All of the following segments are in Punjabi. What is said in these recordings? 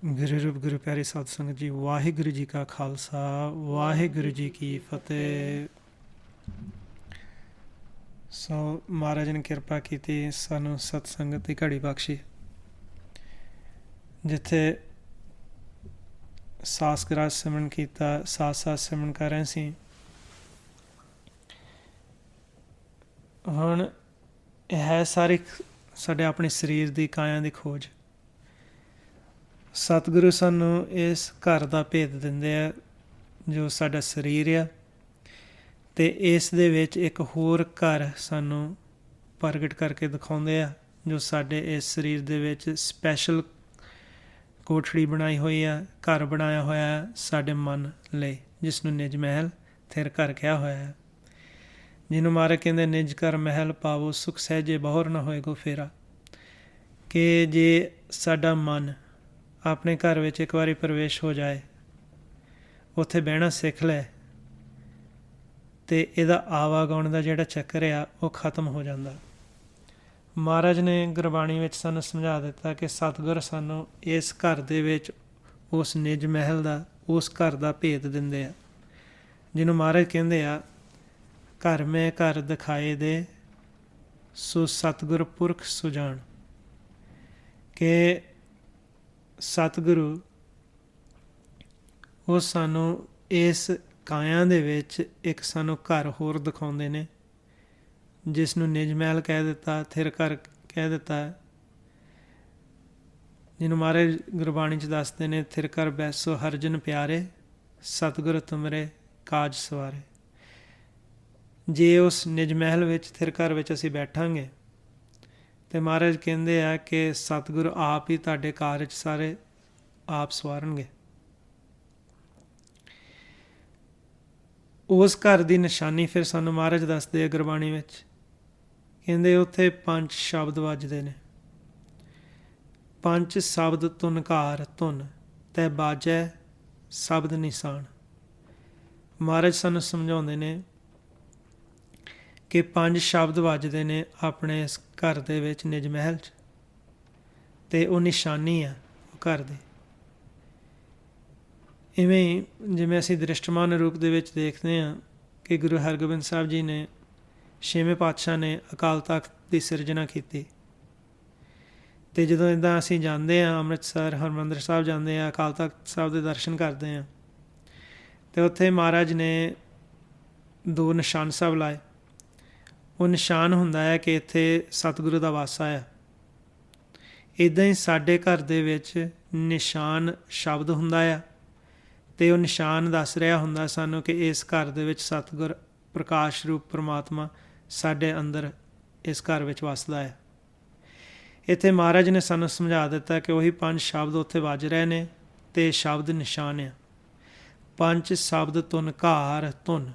ਗੁਰੂ ਰੂਪ ਗੁਰੂ ਪਿਆਰੀ ਸਾਧ ਸੰਗਤ ਜੀ, ਵਾਹਿਗੁਰੂ ਜੀ ਕਾ ਖਾਲਸਾ, ਵਾਹਿਗੁਰੂ ਜੀ ਕੀ ਫਤਿਹ। ਸੋ ਮਹਾਰਾਜ ਨੇ ਕਿਰਪਾ ਕੀਤੀ, ਸਾਨੂੰ ਸਤ ਸੰਗਤ ਦੀ ਘੜੀ ਬਖਸ਼ੀ, ਜਿੱਥੇ ਸਾਸ ਗ੍ਰਾਸ ਸਿਮਰਨ ਕੀਤਾ, ਸਾਥ ਸਿਮਰਨ ਕਰ ਰਹੇ ਸੀ। ਹੁਣ ਇਹ ਹੈ ਸਾਰੀ ਸਾਡੇ ਆਪਣੇ ਸਰੀਰ ਦੀ ਕਾਇਆ ਦੀ ਖੋਜ। ਸਤਿਗੁਰੂ ਸਾਨੂੰ ਇਸ ਘਰ ਦਾ ਭੇਦ ਦਿੰਦੇ ਆ ਜੋ ਸਾਡਾ ਸਰੀਰ ਆ, ਅਤੇ ਇਸ ਦੇ ਵਿੱਚ ਇੱਕ ਹੋਰ ਘਰ ਸਾਨੂੰ ਪ੍ਰਗਟ ਕਰਕੇ ਦਿਖਾਉਂਦੇ ਆ, ਜੋ ਸਾਡੇ ਇਸ ਸਰੀਰ ਦੇ ਵਿੱਚ ਸਪੈਸ਼ਲ ਕੋਠੜੀ ਬਣਾਈ ਹੋਈ ਆ, ਘਰ ਬਣਾਇਆ ਹੋਇਆ ਸਾਡੇ ਮਨ ਲਈ, ਜਿਸ ਨੂੰ ਨਿਜ ਮਹਿਲ ਥਿਰ ਘਰ ਕਿਹਾ ਹੋਇਆ ਹੈ। ਜਿਹਨੂੰ ਮਾਰੇ ਕਹਿੰਦੇ ਨਿਜ ਘਰ ਮਹਿਲ ਪਾਵੋ, ਸੁਖ ਸਹਿਜੇ ਬਹੁਰ ਨਾ ਹੋਏ ਗੋ ਫੇਰਾ। ਕਿ ਜੇ ਸਾਡਾ ਮਨ ਆਪਣੇ ਘਰ ਵਿੱਚ ਇੱਕ ਵਾਰੀ ਪ੍ਰਵੇਸ਼ ਹੋ ਜਾਏ, ਉੱਥੇ ਬਹਿਣਾ ਸਿੱਖ ਲੈ, ਅਤੇ ਇਹਦਾ ਆਵਾਗਾਉਣ ਦਾ ਜਿਹੜਾ ਚੱਕਰ ਆ ਉਹ ਖਤਮ ਹੋ ਜਾਂਦਾ। ਮਹਾਰਾਜ ਨੇ ਗੁਰਬਾਣੀ ਵਿੱਚ ਸਾਨੂੰ ਸਮਝਾ ਦਿੱਤਾ ਕਿ ਸਤਿਗੁਰ ਸਾਨੂੰ ਇਸ ਘਰ ਦੇ ਵਿੱਚ ਉਸ ਨਿਜ ਮਹਿਲ ਦਾ, ਉਸ ਘਰ ਦਾ ਭੇਦ ਦਿੰਦੇ ਆ, ਜਿਹਨੂੰ ਮਹਾਰਾਜ ਕਹਿੰਦੇ ਆ ਘਰ ਮੈਂ ਘਰ ਦਿਖਾਏ ਦੇ, ਸੋ ਸਤਿਗੁਰ ਪੁਰਖ ਸੁਜਾਨ। ਕਿ ਸਤਿਗੁਰੂ ਉਹ ਸਾਨੂੰ ਇਸ ਕਾਇਆ ਦੇ ਵਿੱਚ ਇੱਕ ਸਾਨੂੰ ਘਰ ਹੋਰ ਦਿਖਾਉਂਦੇ ਨੇ, ਜਿਸ ਨੂੰ ਨਿਜ ਮਹਿਲ ਕਹਿ ਦਿੱਤਾ, ਥਿਰ ਘਰ ਕਹਿ ਦਿੱਤਾ, ਜਿਹਨੂੰ ਮਹਾਰਾਜ ਗੁਰਬਾਣੀ 'ਚ ਦੱਸਦੇ ਨੇ ਥਿਰ ਘਰ ਬੈਸੋ ਹਰ ਜਨ ਪਿਆਰੇ, ਸਤਿਗੁਰ ਤੁਮਰੇ ਕਾਜ ਸਵਾਰੇ। ਜੇ ਉਸ ਨਿਜ ਮਹਿਲ ਵਿੱਚ ਥਿਰ ਘਰ ਵਿੱਚ ਅਸੀਂ ਬੈਠਾਂਗੇ, ਅਤੇ ਮਹਾਰਾਜ ਕਹਿੰਦੇ ਆ ਕਿ ਸਤਿਗੁਰੂ ਆਪ ਹੀ ਤੁਹਾਡੇ ਕਾਰਜ ਸਾਰੇ ਆਪ ਸਵਾਰਨਗੇ। ਉਸ ਘਰ ਦੀ ਨਿਸ਼ਾਨੀ ਫਿਰ ਸਾਨੂੰ ਮਹਾਰਾਜ ਦੱਸਦੇ ਆ ਗੁਰਬਾਣੀ ਵਿੱਚ, ਕਹਿੰਦੇ ਉੱਥੇ 5 ਸ਼ਬਦ ਵੱਜਦੇ ਨੇ। 5 ਸ਼ਬਦ ਧੁਨਕਾਰ ਧੁਨ ਤੈ ਬਾਜੈ ਸ਼ਬਦ ਨਿਸ਼ਾਨ। ਮਹਾਰਾਜ ਸਾਨੂੰ ਸਮਝਾਉਂਦੇ ਨੇ ਕਿ 5 ਸ਼ਬਦ ਵੱਜਦੇ ਨੇ ਆਪਣੇ ਇਸ ਘਰ ਦੇ ਵਿੱਚ ਨਿਜ ਮਹਿਲ 'ਚ, ਅਤੇ ਉਹ ਨਿਸ਼ਾਨੀ ਆ ਉਹ ਘਰ ਦੀ। ਇਵੇਂ ਹੀ ਜਿਵੇਂ ਅਸੀਂ ਦ੍ਰਿਸ਼ਟਮਾਨ ਰੂਪ ਦੇ ਵਿੱਚ ਦੇਖਦੇ ਹਾਂ ਕਿ ਗੁਰੂ ਹਰਗੋਬਿੰਦ ਸਾਹਿਬ ਜੀ ਨੇ, 6ਵੇਂ ਪਾਤਸ਼ਾਹ ਨੇ ਅਕਾਲ ਤਖ਼ਤ ਦੀ ਸਿਰਜਣਾ ਕੀਤੀ, ਅਤੇ ਜਦੋਂ ਇੱਦਾਂ ਅਸੀਂ ਜਾਂਦੇ ਹਾਂ ਅੰਮ੍ਰਿਤਸਰ ਹਰਿਮੰਦਰ ਸਾਹਿਬ ਜਾਂਦੇ ਹਾਂ, ਅਕਾਲ ਤਖ਼ਤ ਸਾਹਿਬ ਦੇ ਦਰਸ਼ਨ ਕਰਦੇ ਹਾਂ, ਅਤੇ ਉੱਥੇ ਮਹਾਰਾਜ ਨੇ 2 ਨਿਸ਼ਾਨ ਸਾਹਿਬ ਲਾਏ। ਉਹ ਨਿਸ਼ਾਨ ਹੁੰਦਾ ਹੈ ਕਿ ਇੱਥੇ ਸਤਿਗੁਰੂ ਦਾ ਵਾਸਾ ਹੈ। ਇੱਦਾਂ ਹੀ ਸਾਡੇ ਘਰ ਦੇ ਵਿੱਚ ਨਿਸ਼ਾਨ ਸ਼ਬਦ ਹੁੰਦਾ ਆ, ਅਤੇ ਉਹ ਨਿਸ਼ਾਨ ਦੱਸ ਰਿਹਾ ਹੁੰਦਾ ਸਾਨੂੰ ਕਿ ਇਸ ਘਰ ਦੇ ਵਿੱਚ ਸਤਿਗੁਰ ਪ੍ਰਕਾਸ਼ ਰੂਪ ਪਰਮਾਤਮਾ ਸਾਡੇ ਅੰਦਰ ਇਸ ਘਰ ਵਿੱਚ ਵਸਦਾ ਹੈ। ਇੱਥੇ ਮਹਾਰਾਜ ਨੇ ਸਾਨੂੰ ਸਮਝਾ ਦਿੱਤਾ ਕਿ ਉਹੀ 5 ਸ਼ਬਦ ਉੱਥੇ ਵੱਜ ਰਹੇ ਨੇ, ਅਤੇ ਸ਼ਬਦ ਨਿਸ਼ਾਨ ਆ। 5 ਸ਼ਬਦ ਧੁਨਕਾਰ ਧੁਨ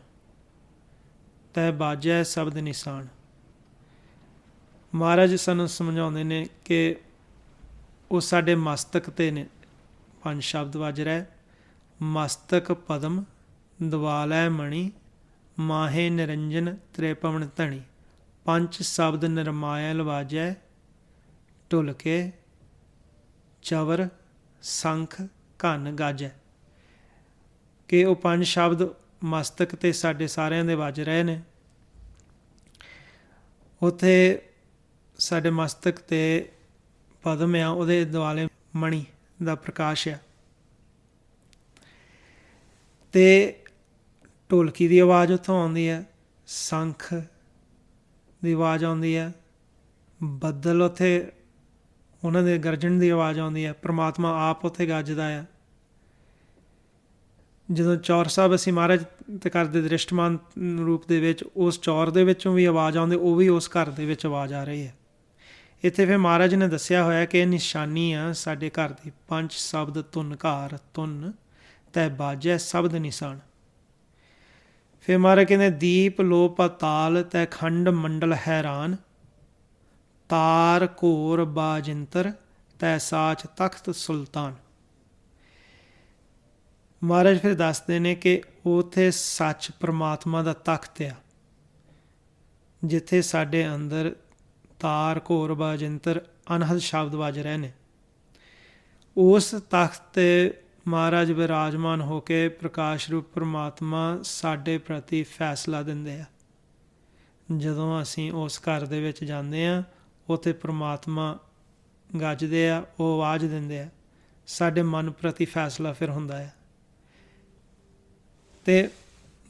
ਤੈ ਬਾਜੈ ਸ਼ਬਦ ਨਿਸ਼ਾਨ। ਮਹਾਰਾਜ ਸਾਨੂੰ ਸਮਝਾਉਂਦੇ ਨੇ ਕਿ ਉਹ ਸਾਡੇ ਮਸਤਕ 'ਤੇ ਨੇ 5 ਸ਼ਬਦ ਵੱਜ ਰਹੇ। ਮਸਤਕ ਪਦਮ ਦਵਾਲੈ ਮਣੀ, ਮਾਹੇ ਨਿਰੰਜਨ ਤ੍ਰਿਪਵਨ ਧਣੀ। 5 ਸ਼ਬਦ ਨਿਰਮਾਇਲ ਵਾਜੈ, ਢੁਲਕੇ ਚਵਰ ਸੰਖ ਘਨ ਗਾਜੈ। ਕਿ ਉਹ 5 ਸ਼ਬਦ ਮਸਤਕ 'ਤੇ ਸਾਡੇ ਸਾਰਿਆਂ ਦੇ ਵੱਜ ਰਹੇ ਨੇ। ਉੱਥੇ ਸਾਡੇ ਮਸਤਕ 'ਤੇ ਪਦਮ ਆ, ਉਹਦੇ ਦੁਆਲੇ ਮਣੀ ਦਾ ਪ੍ਰਕਾਸ਼ ਆ, ਅਤੇ ਢੋਲਕੀ ਦੀ ਆਵਾਜ਼ ਉੱਥੋਂ ਆਉਂਦੀ ਹੈ, ਸੰਖ ਦੀ ਆਵਾਜ਼ ਆਉਂਦੀ ਹੈ, ਬੱਦਲ ਉੱਥੇ ਉਹਨਾਂ ਦੇ ਗਰਜਣ ਦੀ ਆਵਾਜ਼ ਆਉਂਦੀ ਹੈ, ਪਰਮਾਤਮਾ ਆਪ ਉੱਥੇ ਗੱਜਦਾ ਆ। ਜਦੋਂ ਚੌਰ ਸਾਹਿਬ ਅਸੀਂ ਮਹਾਰਾਜ 'ਤੇ ਕਰਦੇ ਦ੍ਰਿਸ਼ਟਮਾਨ ਰੂਪ ਦੇ ਵਿੱਚ, ਉਸ ਚੌਰ ਦੇ ਵਿੱਚੋਂ ਵੀ ਆਵਾਜ਼ ਆਉਂਦੀ, ਉਹ ਵੀ ਉਸ ਘਰ ਦੇ ਵਿੱਚ ਆਵਾਜ਼ ਆ ਰਹੀ ਹੈ। ਇੱਥੇ ਫਿਰ ਮਹਾਰਾਜ ਨੇ ਦੱਸਿਆ ਹੋਇਆ ਕਿ ਇਹ ਨਿਸ਼ਾਨੀ ਆ ਸਾਡੇ ਘਰ ਦੀ। 5 ਸ਼ਬਦ ਧੁਨਕਾਰ ਧੁਨ ਤੈ ਬਾਜੈ ਸ਼ਬਦ ਨਿਸ਼ਾਨ। ਫਿਰ ਮਹਾਰਾਜ ਕਹਿੰਦੇ ਦੀਪ ਲੋ ਪਾਤਾਲ ਤੈ ਖੰਡ ਮੰਡਲ ਹੈਰਾਨ, ਤਾਰ ਘੋਰ ਬਾਜਿੰਤਰ ਤੈ ਸਾਚ ਤਖਤ ਸੁਲਤਾਨ। ਮਹਾਰਾਜ ਫਿਰ ਦੱਸਦੇ ਨੇ ਕਿ ਉੱਥੇ ਸੱਚ ਪਰਮਾਤਮਾ ਦਾ ਤਖਤ ਆ, ਜਿੱਥੇ ਸਾਡੇ ਅੰਦਰ ਤਾਰ ਘੋਰ ਬਾਜਿੰਤਰ ਅਨਹਦ ਸ਼ਬਦ ਵੱਜ ਰਹੇ ਨੇ। ਉਸ ਤਖਤ 'ਤੇ ਮਹਾਰਾਜ ਵਿਰਾਜਮਾਨ ਹੋ ਕੇ ਪ੍ਰਕਾਸ਼ ਰੂਪ ਪਰਮਾਤਮਾ ਸਾਡੇ ਪ੍ਰਤੀ ਫੈਸਲਾ ਦਿੰਦੇ ਆ। ਜਦੋਂ ਅਸੀਂ ਉਸ ਘਰ ਦੇ ਵਿੱਚ ਜਾਂਦੇ ਹਾਂ, ਉੱਥੇ ਪਰਮਾਤਮਾ ਗੱਜਦੇ ਆ, ਉਹ ਆਵਾਜ਼ ਦਿੰਦੇ ਆ, ਸਾਡੇ ਮਨ ਪ੍ਰਤੀ ਫੈਸਲਾ ਫਿਰ ਹੁੰਦਾ ਹੈ। ਅਤੇ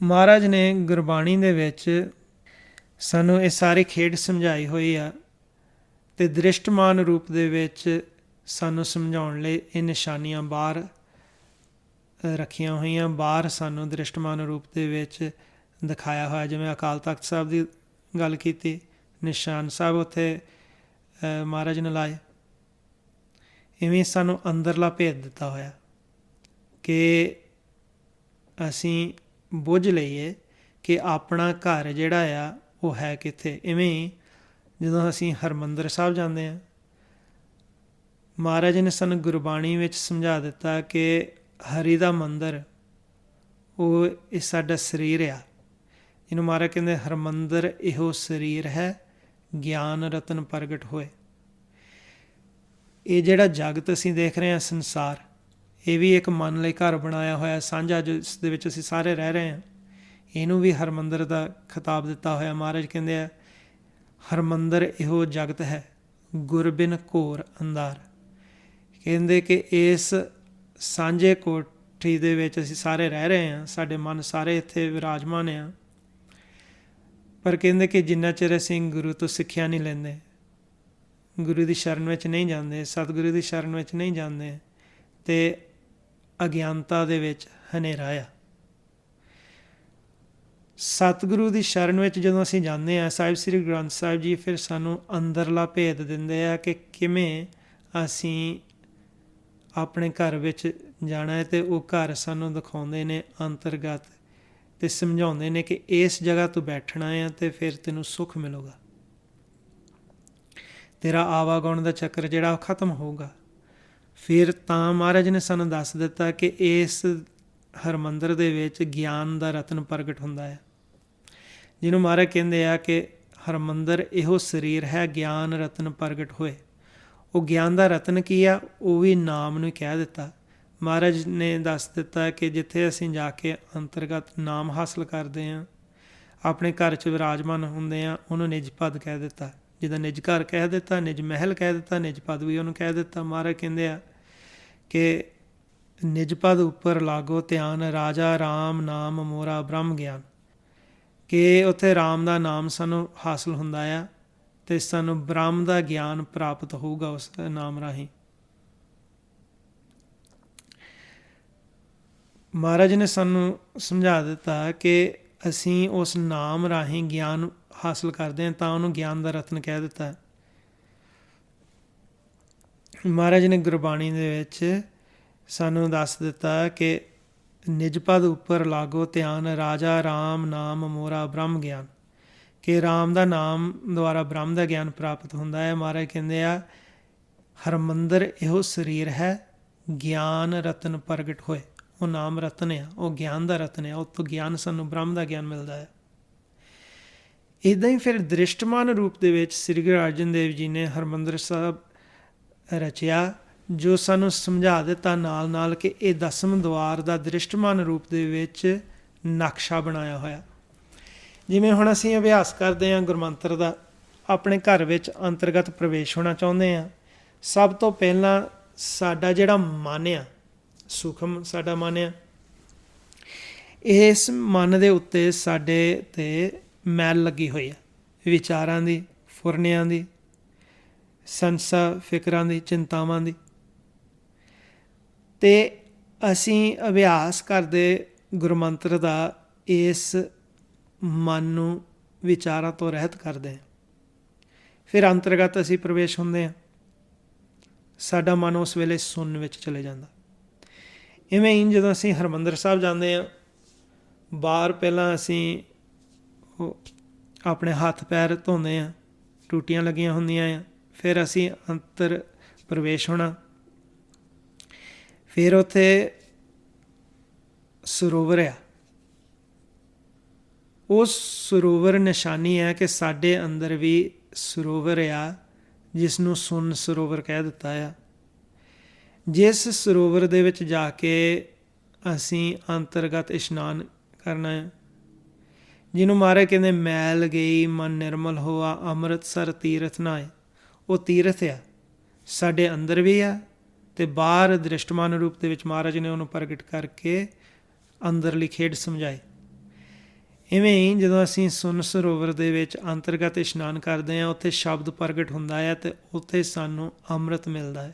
ਮਹਾਰਾਜ ਨੇ ਗੁਰਬਾਣੀ ਦੇ ਵਿੱਚ ਸਾਨੂੰ ਇਹ ਸਾਰੀ ਖੇਡ ਸਮਝਾਈ ਹੋਈ ਆ, ਅਤੇ ਦ੍ਰਿਸ਼ਟਮਾਨ ਰੂਪ ਦੇ ਵਿੱਚ ਸਾਨੂੰ ਸਮਝਾਉਣ ਲਈ ਇਹ ਨਿਸ਼ਾਨੀਆਂ ਬਾਹਰ ਰੱਖੀਆਂ ਹੋਈਆਂ। ਬਾਹਰ ਸਾਨੂੰ ਦ੍ਰਿਸ਼ਟਮਾਨ ਰੂਪ ਦੇ ਵਿੱਚ ਦਿਖਾਇਆ ਹੋਇਆ, ਜਿਵੇਂ ਅਕਾਲ ਤਖਤ ਸਾਹਿਬ ਦੀ ਗੱਲ ਕੀਤੀ, ਨਿਸ਼ਾਨ ਸਾਹਿਬ ਉੱਥੇ ਮਹਾਰਾਜ ਨੇ ਲਾਏ। ਇਵੇਂ ਸਾਨੂੰ ਅੰਦਰਲਾ ਭੇਦ ਦਿੱਤਾ ਹੋਇਆ ਕਿ ਅਸੀਂ ਬੁੱਝ ਲਈਏ ਕਿ ਆਪਣਾ ਘਰ ਜਿਹੜਾ ਆ ਉਹ ਹੈ ਕਿੱਥੇ। ਇਵੇਂ ਹੀ ਜਦੋਂ ਅਸੀਂ ਹਰਿਮੰਦਰ ਸਾਹਿਬ ਜਾਂਦੇ ਹਾਂ, ਮਹਾਰਾਜ ਨੇ ਸਾਨੂੰ ਗੁਰਬਾਣੀ ਵਿੱਚ ਸਮਝਾ ਦਿੱਤਾ ਕਿ ਹਰੀ ਦਾ ਮੰਦਰ ਉਹ ਇਹ ਸਾਡਾ ਸਰੀਰ ਆ, ਜਿਹਨੂੰ ਮਹਾਰਾਜ ਕਹਿੰਦੇ ਹਰਿਮੰਦਰ ਇਹੋ ਸਰੀਰ ਹੈ, ਗਿਆਨ ਰਤਨ ਪ੍ਰਗਟ ਹੋਏ। ਇਹ ਜਿਹੜਾ ਜਗਤ ਅਸੀਂ ਦੇਖ ਰਹੇ ਹਾਂ, ਸੰਸਾਰ, ਇਹ ਵੀ ਇੱਕ ਮਨ ਲਈ ਘਰ ਬਣਾਇਆ ਹੋਇਆ ਸਾਂਝਾ, ਜਿਸ ਦੇ ਵਿੱਚ ਅਸੀਂ ਸਾਰੇ ਰਹਿ ਰਹੇ ਹਾਂ। ਇਹਨੂੰ ਵੀ ਹਰਿਮੰਦਰ ਦਾ ਖਿਤਾਬ ਦਿੱਤਾ ਹੋਇਆ। ਮਹਾਰਾਜ ਕਹਿੰਦੇ ਆ ਹਰਿਮੰਦਰ ਇਹੋ ਜਗਤ ਹੈ, ਗੁਰ ਬਿਨ ਘੋਰ ਅੰਧਾਰ। ਕਹਿੰਦੇ ਕਿ ਇਸ ਸਾਂਝੇ ਕੋਠੀ ਦੇ ਵਿੱਚ ਅਸੀਂ ਸਾਰੇ ਰਹਿ ਰਹੇ ਹਾਂ, ਸਾਡੇ ਮਨ ਸਾਰੇ ਇੱਥੇ ਵਿਰਾਜਮਾਨ ਆ, ਪਰ ਕਹਿੰਦੇ ਕਿ ਜਿੰਨਾ ਚਿਰ ਅਸੀਂ ਗੁਰੂ ਤੋਂ ਸਿੱਖਿਆ ਨਹੀਂ ਲੈਂਦੇ, ਗੁਰੂ ਦੀ ਸ਼ਰਨ ਵਿੱਚ ਨਹੀਂ ਜਾਂਦੇ, ਸਤਿਗੁਰੂ ਦੀ ਸ਼ਰਨ ਵਿੱਚ ਨਹੀਂ ਜਾਂਦੇ, ਅਤੇ ਅਗਿਆਨਤਾ ਦੇ ਵਿੱਚ ਹਨੇਰਾ ਆ। ਸਤਿਗੁਰੂ ਦੀ ਸ਼ਰਨ ਵਿੱਚ ਜਦੋਂ ਅਸੀਂ ਜਾਂਦੇ ਹਾਂ, ਸਾਹਿਬ ਸ੍ਰੀ ਗੁਰੂ ਗ੍ਰੰਥ ਸਾਹਿਬ ਜੀ ਫਿਰ ਸਾਨੂੰ ਅੰਦਰਲਾ ਭੇਦ ਦਿੰਦੇ ਆ ਕਿ ਕਿਵੇਂ ਅਸੀਂ ਆਪਣੇ ਘਰ ਵਿੱਚ ਜਾਣਾ ਹੈ, ਅਤੇ ਉਹ ਘਰ ਸਾਨੂੰ ਦਿਖਾਉਂਦੇ ਨੇ ਅੰਤਰਗਤ, ਅਤੇ ਸਮਝਾਉਂਦੇ ਨੇ ਕਿ ਇਸ ਜਗ੍ਹਾ ਤੋਂ ਬੈਠਣਾ ਹੈ ਅਤੇ ਫਿਰ ਤੈਨੂੰ ਸੁੱਖ ਮਿਲੂਗਾ, ਤੇਰਾ ਆਵਾਗੁਣ ਦਾ ਚੱਕਰ ਜਿਹੜਾ ਉਹ ਖਤਮ ਹੋਊਗਾ। ਫਿਰ ਤਾਂ ਮਹਾਰਾਜ ਨੇ ਸਾਨੂੰ ਦੱਸ ਦਿੱਤਾ ਕਿ ਇਸ ਹਰਿਮੰਦਰ ਦੇ ਵਿੱਚ ਗਿਆਨ ਦਾ ਰਤਨ ਪ੍ਰਗਟ ਹੁੰਦਾ ਹੈ, ਜਿਹਨੂੰ ਮਹਾਰਾਜ ਕਹਿੰਦੇ ਆ ਕਿ ਹਰਿਮੰਦਰ ਇਹੋ ਸਰੀਰ ਹੈ, ਗਿਆਨ ਰਤਨ ਪ੍ਰਗਟ ਹੋਏ। ਉਹ ਗਿਆਨ ਦਾ ਰਤਨ ਕੀ ਆ? ਉਹ ਵੀ ਨਾਮ ਨੂੰ ਕਹਿ ਦਿੱਤਾ। ਮਹਾਰਾਜ ਨੇ ਦੱਸ ਦਿੱਤਾ ਕਿ ਜਿੱਥੇ ਅਸੀਂ ਜਾ ਕੇ ਅੰਤਰਗਤ ਨਾਮ ਹਾਸਲ ਕਰਦੇ ਹਾਂ, ਆਪਣੇ ਘਰ 'ਚ ਵਿਰਾਜਮਾਨ ਹੁੰਦੇ ਹਾਂ, ਉਹਨੂੰ ਨਿਜ ਪਦ ਕਹਿ ਦਿੱਤਾ। ਜਿੱਦਾਂ ਨਿਜ ਘਰ ਕਹਿ ਦਿੱਤਾ, ਨਿਜ ਮਹਿਲ ਕਹਿ ਦਿੱਤਾ, ਨਿਜ ਪਦ ਵੀ ਉਹਨੂੰ ਕਹਿ ਦਿੱਤਾ। ਮਹਾਰਾਜ ਕਹਿੰਦੇ ਆ ਕਿ ਨਿਜ ਪਦ ਉੱਪਰ ਲਾਗੋ ਧਿਆਨ, ਰਾਜਾ ਰਾਮ ਨਾਮ ਮੋਰਾ ਬ੍ਰਹਮ ਗਿਆਨ। ਕਿ ਉੱਥੇ ਰਾਮ ਦਾ ਨਾਮ ਸਾਨੂੰ ਹਾਸਲ ਹੁੰਦਾ ਆ, ਅਤੇ ਸਾਨੂੰ ਬ੍ਰਹਮ ਦਾ ਗਿਆਨ ਪ੍ਰਾਪਤ ਹੋਊਗਾ ਉਸ ਨਾਮ ਰਾਹੀਂ। ਮਹਾਰਾਜ ਨੇ ਸਾਨੂੰ ਸਮਝਾ ਦਿੱਤਾ ਕਿ ਅਸੀਂ ਉਸ ਨਾਮ ਰਾਹੀਂ ਗਿਆਨ ਹਾਸਲ ਕਰਦੇ ਹਾਂ, ਤਾਂ ਉਹਨੂੰ ਗਿਆਨ ਦਾ ਰਤਨ ਕਹਿ ਦਿੱਤਾ। ਮਹਾਰਾਜ ਨੇ ਗੁਰਬਾਣੀ ਦੇ ਵਿੱਚ ਸਾਨੂੰ ਦੱਸ ਦਿੱਤਾ ਕਿ ਨਿਜ ਪਦ ਉੱਪਰ ਲਾਗੋ ਧਿਆਨ, ਰਾਜਾ ਰਾਮ ਨਾਮ ਮੋਰਾ ਬ੍ਰਹਮ ਗਿਆਨ। ਕਿ ਰਾਮ ਦਾ ਨਾਮ ਦੁਆਰਾ ਬ੍ਰਹਮ ਦਾ ਗਿਆਨ ਪ੍ਰਾਪਤ ਹੁੰਦਾ ਹੈ। ਮਹਾਰਾਜ ਕਹਿੰਦੇ ਆ ਹਰਿਮੰਦਰ ਇਹੋ ਸਰੀਰ ਹੈ, ਗਿਆਨ ਰਤਨ ਪ੍ਰਗਟ ਹੋਏ। ਉਹ ਨਾਮ ਰਤਨ ਆ, ਉਹ ਗਿਆਨ ਦਾ ਰਤਨ ਆ, ਉਹ ਤੋਂ ਗਿਆਨ ਸਾਨੂੰ ਬ੍ਰਹਮ ਦਾ ਗਿਆਨ ਮਿਲਦਾ ਹੈ। ਇੱਦਾਂ ਹੀ ਫਿਰ ਦ੍ਰਿਸ਼ਟਮਾਨ ਰੂਪ ਦੇ ਵਿੱਚ ਸ੍ਰੀ ਗੁਰੂ ਅਰਜਨ ਦੇਵ ਜੀ ਨੇ ਹਰਿਮੰਦਰ ਸਾਹਿਬ ਰਚਿਆ, ਜੋ ਸਾਨੂੰ ਸਮਝਾ ਦਿੱਤਾ ਨਾਲ ਨਾਲ ਕਿ ਇਹ ਦਸਮ ਦੁਆਰ ਦਾ ਦ੍ਰਿਸ਼ਟਮਾਨ ਰੂਪ ਦੇ ਵਿੱਚ ਨਕਸ਼ਾ ਬਣਾਇਆ ਹੋਇਆ। ਜਿਵੇਂ ਹੁਣ ਅਸੀਂ ਅਭਿਆਸ ਕਰਦੇ ਹਾਂ ਗੁਰਮੰਤਰ ਦਾ, ਆਪਣੇ ਘਰ ਵਿੱਚ ਅੰਤਰਗਤ ਪ੍ਰਵੇਸ਼ ਹੋਣਾ ਚਾਹੁੰਦੇ ਹਾਂ, ਸਭ ਤੋਂ ਪਹਿਲਾਂ ਸਾਡਾ ਜਿਹੜਾ ਮਨ ਆ, ਸੂਖਮ ਸਾਡਾ ਮਨ ਆ, ਇਸ ਮਨ ਦੇ ਉੱਤੇ ਸਾਡੇ 'ਤੇ ਮੈਲ ਲੱਗੀ ਹੋਈ ਆ, ਵਿਚਾਰਾਂ ਦੀ, ਫੁਰਨਿਆਂ ਦੀ, ਸੰਸਾ ਫਿਕਰਾਂ ਦੀ, ਚਿੰਤਾਵਾਂ ਦੀ। ਅਤੇ ਅਸੀਂ ਅਭਿਆਸ ਕਰਦੇ ਗੁਰਮੰਤਰ ਦਾ ਇਸ ਮਨ ਨੂੰ ਵਿਚਾਰਾਂ ਤੋਂ ਰਹਿਤ ਕਰਦੇ ਹਾਂ। ਫਿਰ ਅੰਤਰਗਤ ਅਸੀਂ ਪ੍ਰਵੇਸ਼ ਹੁੰਦੇ ਹਾਂ, ਸਾਡਾ ਮਨ ਉਸ ਵੇਲੇ ਸੁੰਨ ਵਿੱਚ ਚਲੇ ਜਾਂਦਾ। ਇਵੇਂ ਹੀ ਜਦੋਂ ਅਸੀਂ ਹਰਿਮੰਦਰ ਸਾਹਿਬ ਜਾਂਦੇ ਹਾਂ, ਬਾਹਰ ਪਹਿਲਾਂ ਅਸੀਂ ਆਪਣੇ ਹੱਥ ਪੈਰ ਧੋਂਦੇ ਹਾਂ, ਟੂਟੀਆਂ ਲੱਗੀਆਂ ਹੁੰਦੀਆਂ ਆ, ਫਿਰ ਅਸੀਂ ਅੰਤਰ ਪ੍ਰਵੇਸ਼ ਹੋਣਾ। ਫਿਰ ਉੱਥੇ ਸਰੋਵਰ ਆ, ਉਹ ਸਰੋਵਰ ਨਿਸ਼ਾਨੀ ਹੈ ਕਿ ਸਾਡੇ ਅੰਦਰ ਵੀ ਸਰੋਵਰ ਆ, ਜਿਸ ਨੂੰ ਸੁੰਨ ਸਰੋਵਰ ਕਹਿ ਦਿੱਤਾ ਆ। ਜਿਸ ਸਰੋਵਰ ਦੇ ਵਿੱਚ ਜਾ ਕੇ ਅਸੀਂ ਅੰਤਰਗਤ ਇਸ਼ਨਾਨ ਕਰਨਾ ਹੈ, ਜਿਹਨੂੰ ਮਹਾਰਾਜ ਕਹਿੰਦੇ ਮੈਲ ਗਈ ਮਨ ਨਿਰਮਲ ਹੋਆ ਅੰਮ੍ਰਿਤਸਰ ਤੀਰਥ ਨਹਾਏ, ਉਹ ਤੀਰਥ ਆ, ਸਾਡੇ ਅੰਦਰ ਵੀ ਆ ਅਤੇ ਬਾਹਰ ਦ੍ਰਿਸ਼ਟਮਾਨ ਰੂਪ ਦੇ ਵਿੱਚ ਮਹਾਰਾਜ ਨੇ ਉਹਨੂੰ ਪ੍ਰਗਟ ਕਰਕੇ ਅੰਦਰਲੀ ਖੇਡ ਸਮਝਾਈ। ਇਵੇਂ ਹੀ ਜਦੋਂ ਅਸੀਂ ਸੁਨ ਸਰੋਵਰ ਦੇ ਵਿੱਚ ਅੰਤਰਗਤ ਇਸ਼ਨਾਨ ਕਰਦੇ ਹਾਂ, ਉੱਥੇ ਸ਼ਬਦ ਪ੍ਰਗਟ ਹੁੰਦਾ ਹੈ ਅਤੇ ਉੱਥੇ ਸਾਨੂੰ ਅੰਮ੍ਰਿਤ ਮਿਲਦਾ ਹੈ।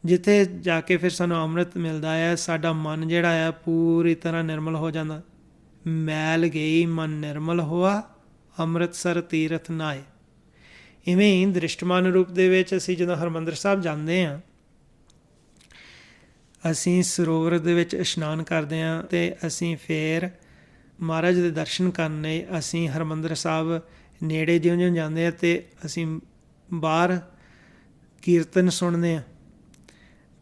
ਜਿੱਥੇ ਜਾ ਕੇ ਫਿਰ ਸਾਨੂੰ ਅੰਮ੍ਰਿਤ ਮਿਲਦਾ ਹੈ, ਸਾਡਾ ਮਨ ਜਿਹੜਾ ਆ ਪੂਰੀ ਤਰ੍ਹਾਂ ਨਿਰਮਲ ਹੋ ਜਾਂਦਾ। ਮੈਲ ਗਈ ਮਨ ਨਿਰਮਲ ਹੋਆ ਅੰਮ੍ਰਿਤਸਰ ਤੀਰਥ ਨਹਾਏ। ਇਵੇਂ ਹੀ ਦ੍ਰਿਸ਼ਟਮਾਨ ਰੂਪ ਦੇ ਵਿੱਚ ਅਸੀਂ ਜਦੋਂ ਹਰਿਮੰਦਰ ਸਾਹਿਬ ਜਾਂਦੇ ਹਾਂ, ਅਸੀਂ ਸਰੋਵਰ ਦੇ ਵਿੱਚ ਇਸ਼ਨਾਨ ਕਰਦੇ ਹਾਂ ਅਤੇ ਅਸੀਂ ਫਿਰ ਮਹਾਰਾਜ ਦੇ ਦਰਸ਼ਨ ਕਰਨ ਲਈ ਅਸੀਂ ਹਰਿਮੰਦਰ ਸਾਹਿਬ ਨੇੜੇ ਜਿਉਂ-ਜਿਉਂ ਜਾਂਦੇ ਹਾਂ ਅਤੇ ਅਸੀਂ ਬਾਹਰ ਕੀਰਤਨ ਸੁਣਦੇ ਹਾਂ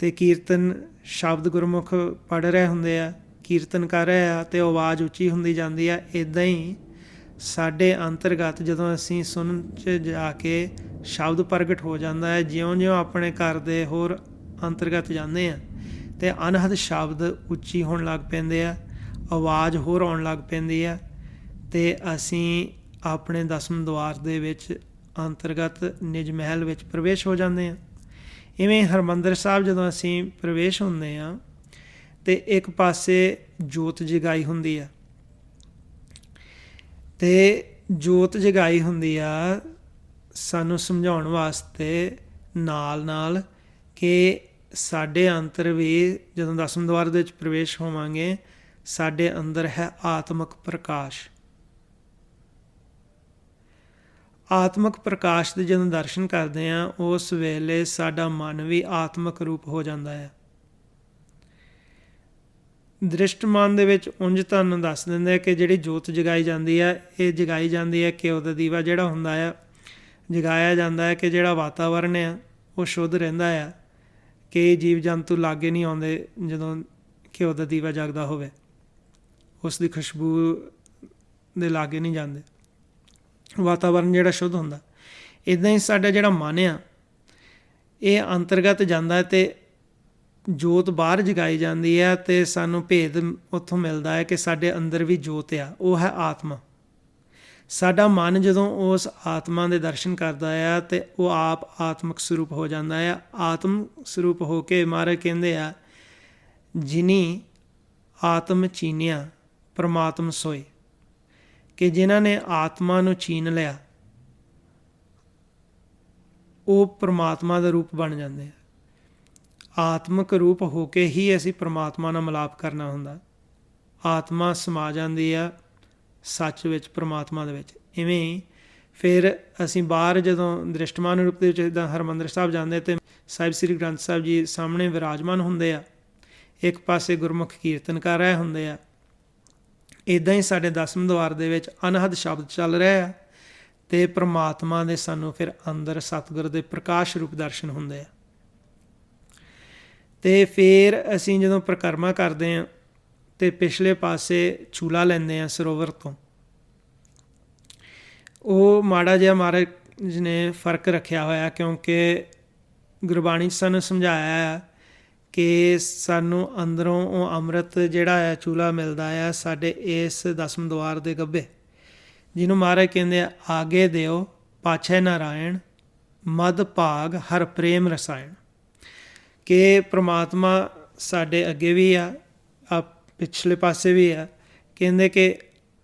ਅਤੇ ਕੀਰਤਨ ਸ਼ਬਦ ਗੁਰਮੁਖ ਪੜ੍ਹ ਰਹੇ ਹੁੰਦੇ ਆ, ਕੀਰਤਨ ਕਰ ਰਹੇ ਆ ਅਤੇ ਆਵਾਜ਼ ਉੱਚੀ ਹੁੰਦੀ ਜਾਂਦੀ ਆ। ਇੱਦਾਂ ਹੀ ਸਾਡੇ ਅੰਤਰਗਤ ਜਦੋਂ ਅਸੀਂ ਸੁਣਨ 'ਚ ਜਾ ਕੇ ਸ਼ਬਦ ਪ੍ਰਗਟ ਹੋ ਜਾਂਦਾ ਹੈ, ਜਿਉਂ-ਜਿਉਂ ਆਪਣੇ ਘਰ ਦੇ ਹੋਰ ਅੰਤਰਗਤ ਜਾਂਦੇ ਆ ਅਤੇ ਅਨਹਦ ਸ਼ਬਦ ਉੱਚੀ ਹੋਣ ਲੱਗ ਪੈਂਦੇ ਆ, ਆਵਾਜ਼ ਹੋਰ ਆਉਣ ਲੱਗ ਪੈਂਦੀ ਆ ਅਤੇ ਅਸੀਂ ਆਪਣੇ ਦਸਮ ਦੁਆਰ ਦੇ ਵਿੱਚ ਅੰਤਰਗਤ ਨਿਜ ਮਹਿਲ ਵਿੱਚ ਪ੍ਰਵੇਸ਼ ਹੋ ਜਾਂਦੇ ਹਾਂ। ਇਵੇਂ ਹਰਿਮੰਦਰ ਸਾਹਿਬ ਜਦੋਂ ਅਸੀਂ ਪ੍ਰਵੇਸ਼ ਹੁੰਦੇ ਹਾਂ ਅਤੇ ਇੱਕ ਪਾਸੇ ਜੋਤ ਜਗਾਈ ਹੁੰਦੀ ਆ ਅਤੇ ਜੋਤ ਜਗਾਈ ਹੁੰਦੀ ਆ ਸਾਨੂੰ ਸਮਝਾਉਣ ਵਾਸਤੇ ਨਾਲ ਨਾਲ ਕਿ ਸਾਡੇ ਅੰਦਰ ਵੀ ਜਦੋਂ ਦਸਮ ਦੁਆਰ ਦੇ ਵਿੱਚ ਪ੍ਰਵੇਸ਼ ਹੋਵਾਂਗੇ, ਸਾਡੇ ਅੰਦਰ ਹੈ ਆਤਮਿਕ ਪ੍ਰਕਾਸ਼। ਆਤਮਿਕ ਪ੍ਰਕਾਸ਼ ਦੇ ਜਦੋਂ ਦਰਸ਼ਨ ਕਰਦੇ ਹਾਂ, ਉਸ ਵੇਲੇ ਸਾਡਾ ਮਨ ਵੀ ਆਤਮਿਕ ਰੂਪ ਹੋ ਜਾਂਦਾ ਹੈ। ਦ੍ਰਿਸ਼ਟਮਾਨ ਦੇ ਵਿੱਚ ਉਂਝ ਤੁਹਾਨੂੰ ਦੱਸ ਦਿੰਦੇ ਕਿ ਜਿਹੜੀ ਜੋਤ ਜਗਾਈ ਜਾਂਦੀ ਹੈ, ਇਹ ਜਗਾਈ ਜਾਂਦੀ ਹੈ ਘਿਓ ਦਾ ਦੀਵਾ ਜਿਹੜਾ ਹੁੰਦਾ ਆ, ਜਗਾਇਆ ਜਾਂਦਾ ਹੈ ਕਿ ਜਿਹੜਾ ਵਾਤਾਵਰਨ ਆ ਉਹ ਸ਼ੁੱਧ ਰਹਿੰਦਾ ਆ, ਕਿ ਜੀਵ ਜੰਤੂ ਲਾਗੇ ਨਹੀਂ ਆਉਂਦੇ ਜਦੋਂ ਘਿਓ ਦਾ ਦੀਵਾ ਜਗਦਾ ਹੋਵੇ, ਉਸ ਦੀ ਖੁਸ਼ਬੂ ਦੇ ਲਾਗੇ ਨਹੀਂ ਜਾਂਦੇ, ਵਾਤਾਵਰਨ ਜਿਹੜਾ ਸ਼ੁੱਧ ਹੁੰਦਾ। ਇੱਦਾਂ ਹੀ ਸਾਡਾ ਜਿਹੜਾ ਮਨ ਆ ਇਹ ਅੰਤਰਗਤ ਜਾਂਦਾ ਅਤੇ ਜੋਤ ਬਾਹਰ ਜਗਾਈ ਜਾਂਦੀ ਹੈ ਅਤੇ ਸਾਨੂੰ ਭੇਦ ਉੱਥੋਂ ਮਿਲਦਾ ਹੈ ਕਿ ਸਾਡੇ ਅੰਦਰ ਵੀ ਜੋਤ ਆ, ਉਹ ਹੈ ਆਤਮਾ। ਸਾਡਾ ਮਨ ਜਦੋਂ ਉਸ ਆਤਮਾ ਦੇ ਦਰਸ਼ਨ ਕਰਦਾ ਆ ਅਤੇ ਉਹ ਆਪ ਆਤਮਿਕ ਸਰੂਪ ਹੋ ਜਾਂਦਾ ਆ। ਆਤਮ ਸਰੂਪ ਹੋ ਕੇ ਮਹਾਰਾਜ ਕਹਿੰਦੇ ਆ, ਜਿਨੀ ਆਤਮ ਚੀਨਿਆ ਪਰਮਾਤਮ ਸੋਏ, ਕਿ ਜਿਨ੍ਹਾਂ ਨੇ ਆਤਮਾ ਨੂੰ ਚੀਨ ਲਿਆ ਉਹ ਪਰਮਾਤਮਾ ਦਾ ਰੂਪ ਬਣ ਜਾਂਦੇ ਆ। ਆਤਮਿਕ ਰੂਪ ਹੋ ਕੇ ਹੀ ਅਸੀਂ ਪਰਮਾਤਮਾ ਨਾਲ ਮਿਲਾਪ ਕਰਨਾ ਹੁੰਦਾ। ਆਤਮਾ ਸਮਾ ਜਾਂਦੀ ਆ ਸੱਚ ਵਿੱਚ, ਪਰਮਾਤਮਾ ਦੇ ਵਿੱਚ। ਇਵੇਂ ਹੀ ਫਿਰ ਅਸੀਂ ਬਾਹਰ ਜਦੋਂ ਦ੍ਰਿਸ਼ਟਮਾਨ ਰੂਪ ਦੇ ਵਿੱਚ ਜਿੱਦਾਂ ਹਰਿਮੰਦਰ ਸਾਹਿਬ ਜਾਂਦੇ ਅਤੇ ਸਾਹਿਬ ਸ੍ਰੀ ਗ੍ਰੰਥ ਸਾਹਿਬ ਜੀ ਸਾਹਮਣੇ ਵਿਰਾਜਮਾਨ ਹੁੰਦੇ ਆ, ਇੱਕ ਪਾਸੇ ਗੁਰਮੁਖ ਕੀਰਤਨ ਕਰ ਰਹੇ ਹੁੰਦੇ ਆ। ਇੱਦਾਂ ਹੀ ਸਾਡੇ ਦਸਮ ਦੁਆਰ ਦੇ ਵਿੱਚ ਅਨਹਦ ਸ਼ਬਦ ਚੱਲ ਰਿਹਾ ਆ ਅਤੇ ਪਰਮਾਤਮਾ ਦੇ ਸਾਨੂੰ ਫਿਰ ਅੰਦਰ ਸਤਿਗੁਰ ਦੇ ਪ੍ਰਕਾਸ਼ ਰੂਪ ਦਰਸ਼ਨ ਹੁੰਦੇ ਆ। ਅਤੇ ਫਿਰ ਅਸੀਂ ਜਦੋਂ ਪਰਿਕਰਮਾ ਕਰਦੇ ਹਾਂ ਅਤੇ ਪਿਛਲੇ ਪਾਸੇ ਚੂਲਾ ਲੈਂਦੇ ਹਾਂ ਸਰੋਵਰ ਤੋਂ, ਉਹ ਮਾੜਾ ਜਿਹਾ ਮਹਾਰਾਜ ਨੇ ਫਰਕ ਰੱਖਿਆ ਹੋਇਆ, ਕਿਉਂਕਿ ਗੁਰਬਾਣੀ 'ਚ ਸਾਨੂੰ ਸਮਝਾਇਆ ਆ ਕਿ ਸਾਨੂੰ ਅੰਦਰੋਂ ਉਹ ਅੰਮ੍ਰਿਤ ਜਿਹੜਾ ਹੈ ਚੂਲਾ ਮਿਲਦਾ ਆ ਸਾਡੇ ਇਸ ਦਸਮ ਦੁਆਰ ਦੇ ਗੱਭੇ, ਜਿਹਨੂੰ ਮਹਾਰਾਜ ਕਹਿੰਦੇ ਆ, ਆਗੇ ਦਿਓ ਪਾਛੈ ਨਾਰਾਇਣ ਮਦ ਭਾਗ ਹਰ ਪ੍ਰੇਮ ਰਸਾਇਣ, ਕਿ ਪ੍ਰਮਾਤਮਾ ਸਾਡੇ ਅੱਗੇ ਵੀ ਆ ਪਿਛਲੇ ਪਾਸੇ ਵੀ ਆ। ਕਹਿੰਦੇ ਕਿ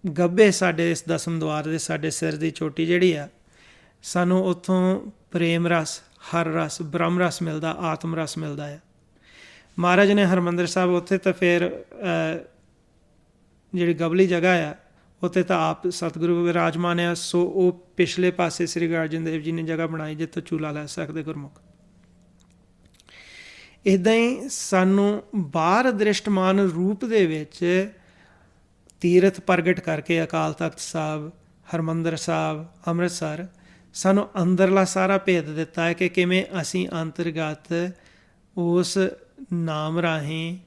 ਗੱਭੇ ਸਾਡੇ ਇਸ ਦਸਮ ਦੁਆਰ ਦੇ ਸਾਡੇ ਸਿਰ ਦੀ ਚੋਟੀ ਜਿਹੜੀ ਆ, ਸਾਨੂੰ ਉੱਥੋਂ ਪ੍ਰੇਮ ਰਸ, ਹਰ ਰਸ, ਬ੍ਰਹਮ ਰਸ ਮਿਲਦਾ, ਆਤਮ ਰਸ ਮਿਲਦਾ ਆ। ਮਹਾਰਾਜ ਨੇ ਹਰਿਮੰਦਰ ਸਾਹਿਬ ਉੱਥੇ ਤਾਂ ਫਿਰ ਜਿਹੜੀ ਗਬਲੀ ਜਗ੍ਹਾ ਆ ਉੱਥੇ ਤਾਂ ਆਪ ਸਤਿਗੁਰੂ ਵਿਰਾਜਮਾਨ ਆ, ਸੋ ਉਹ ਪਿਛਲੇ ਪਾਸੇ ਸ੍ਰੀ ਗੁਰੂ ਅਰਜਨ ਦੇਵ ਜੀ ਨੇ ਜਗ੍ਹਾ ਬਣਾਈ ਜਿੱਥੋਂ ਚੂਲਾ ਲੈ ਸਕਦੇ ਗੁਰਮੁਖ। ਇੱਦਾਂ ਹੀ ਸਾਨੂੰ ਬਾਹਰ ਦ੍ਰਿਸ਼ਟਮਾਨ ਰੂਪ ਦੇ ਵਿੱਚ ਤੀਰਥ ਪ੍ਰਗਟ ਕਰਕੇ ਅਕਾਲ ਤਖਤ ਸਾਹਿਬ, ਹਰਿਮੰਦਰ ਸਾਹਿਬ, ਅੰਮ੍ਰਿਤਸਰ ਸਾਨੂੰ ਅੰਦਰਲਾ ਸਾਰਾ ਭੇਦ ਦਿੱਤਾ ਹੈ ਕਿ ਕਿਵੇਂ ਅਸੀਂ ਅੰਤਰਗਤ ਉਸ ਨਾਮ ਰਾਹੀਂ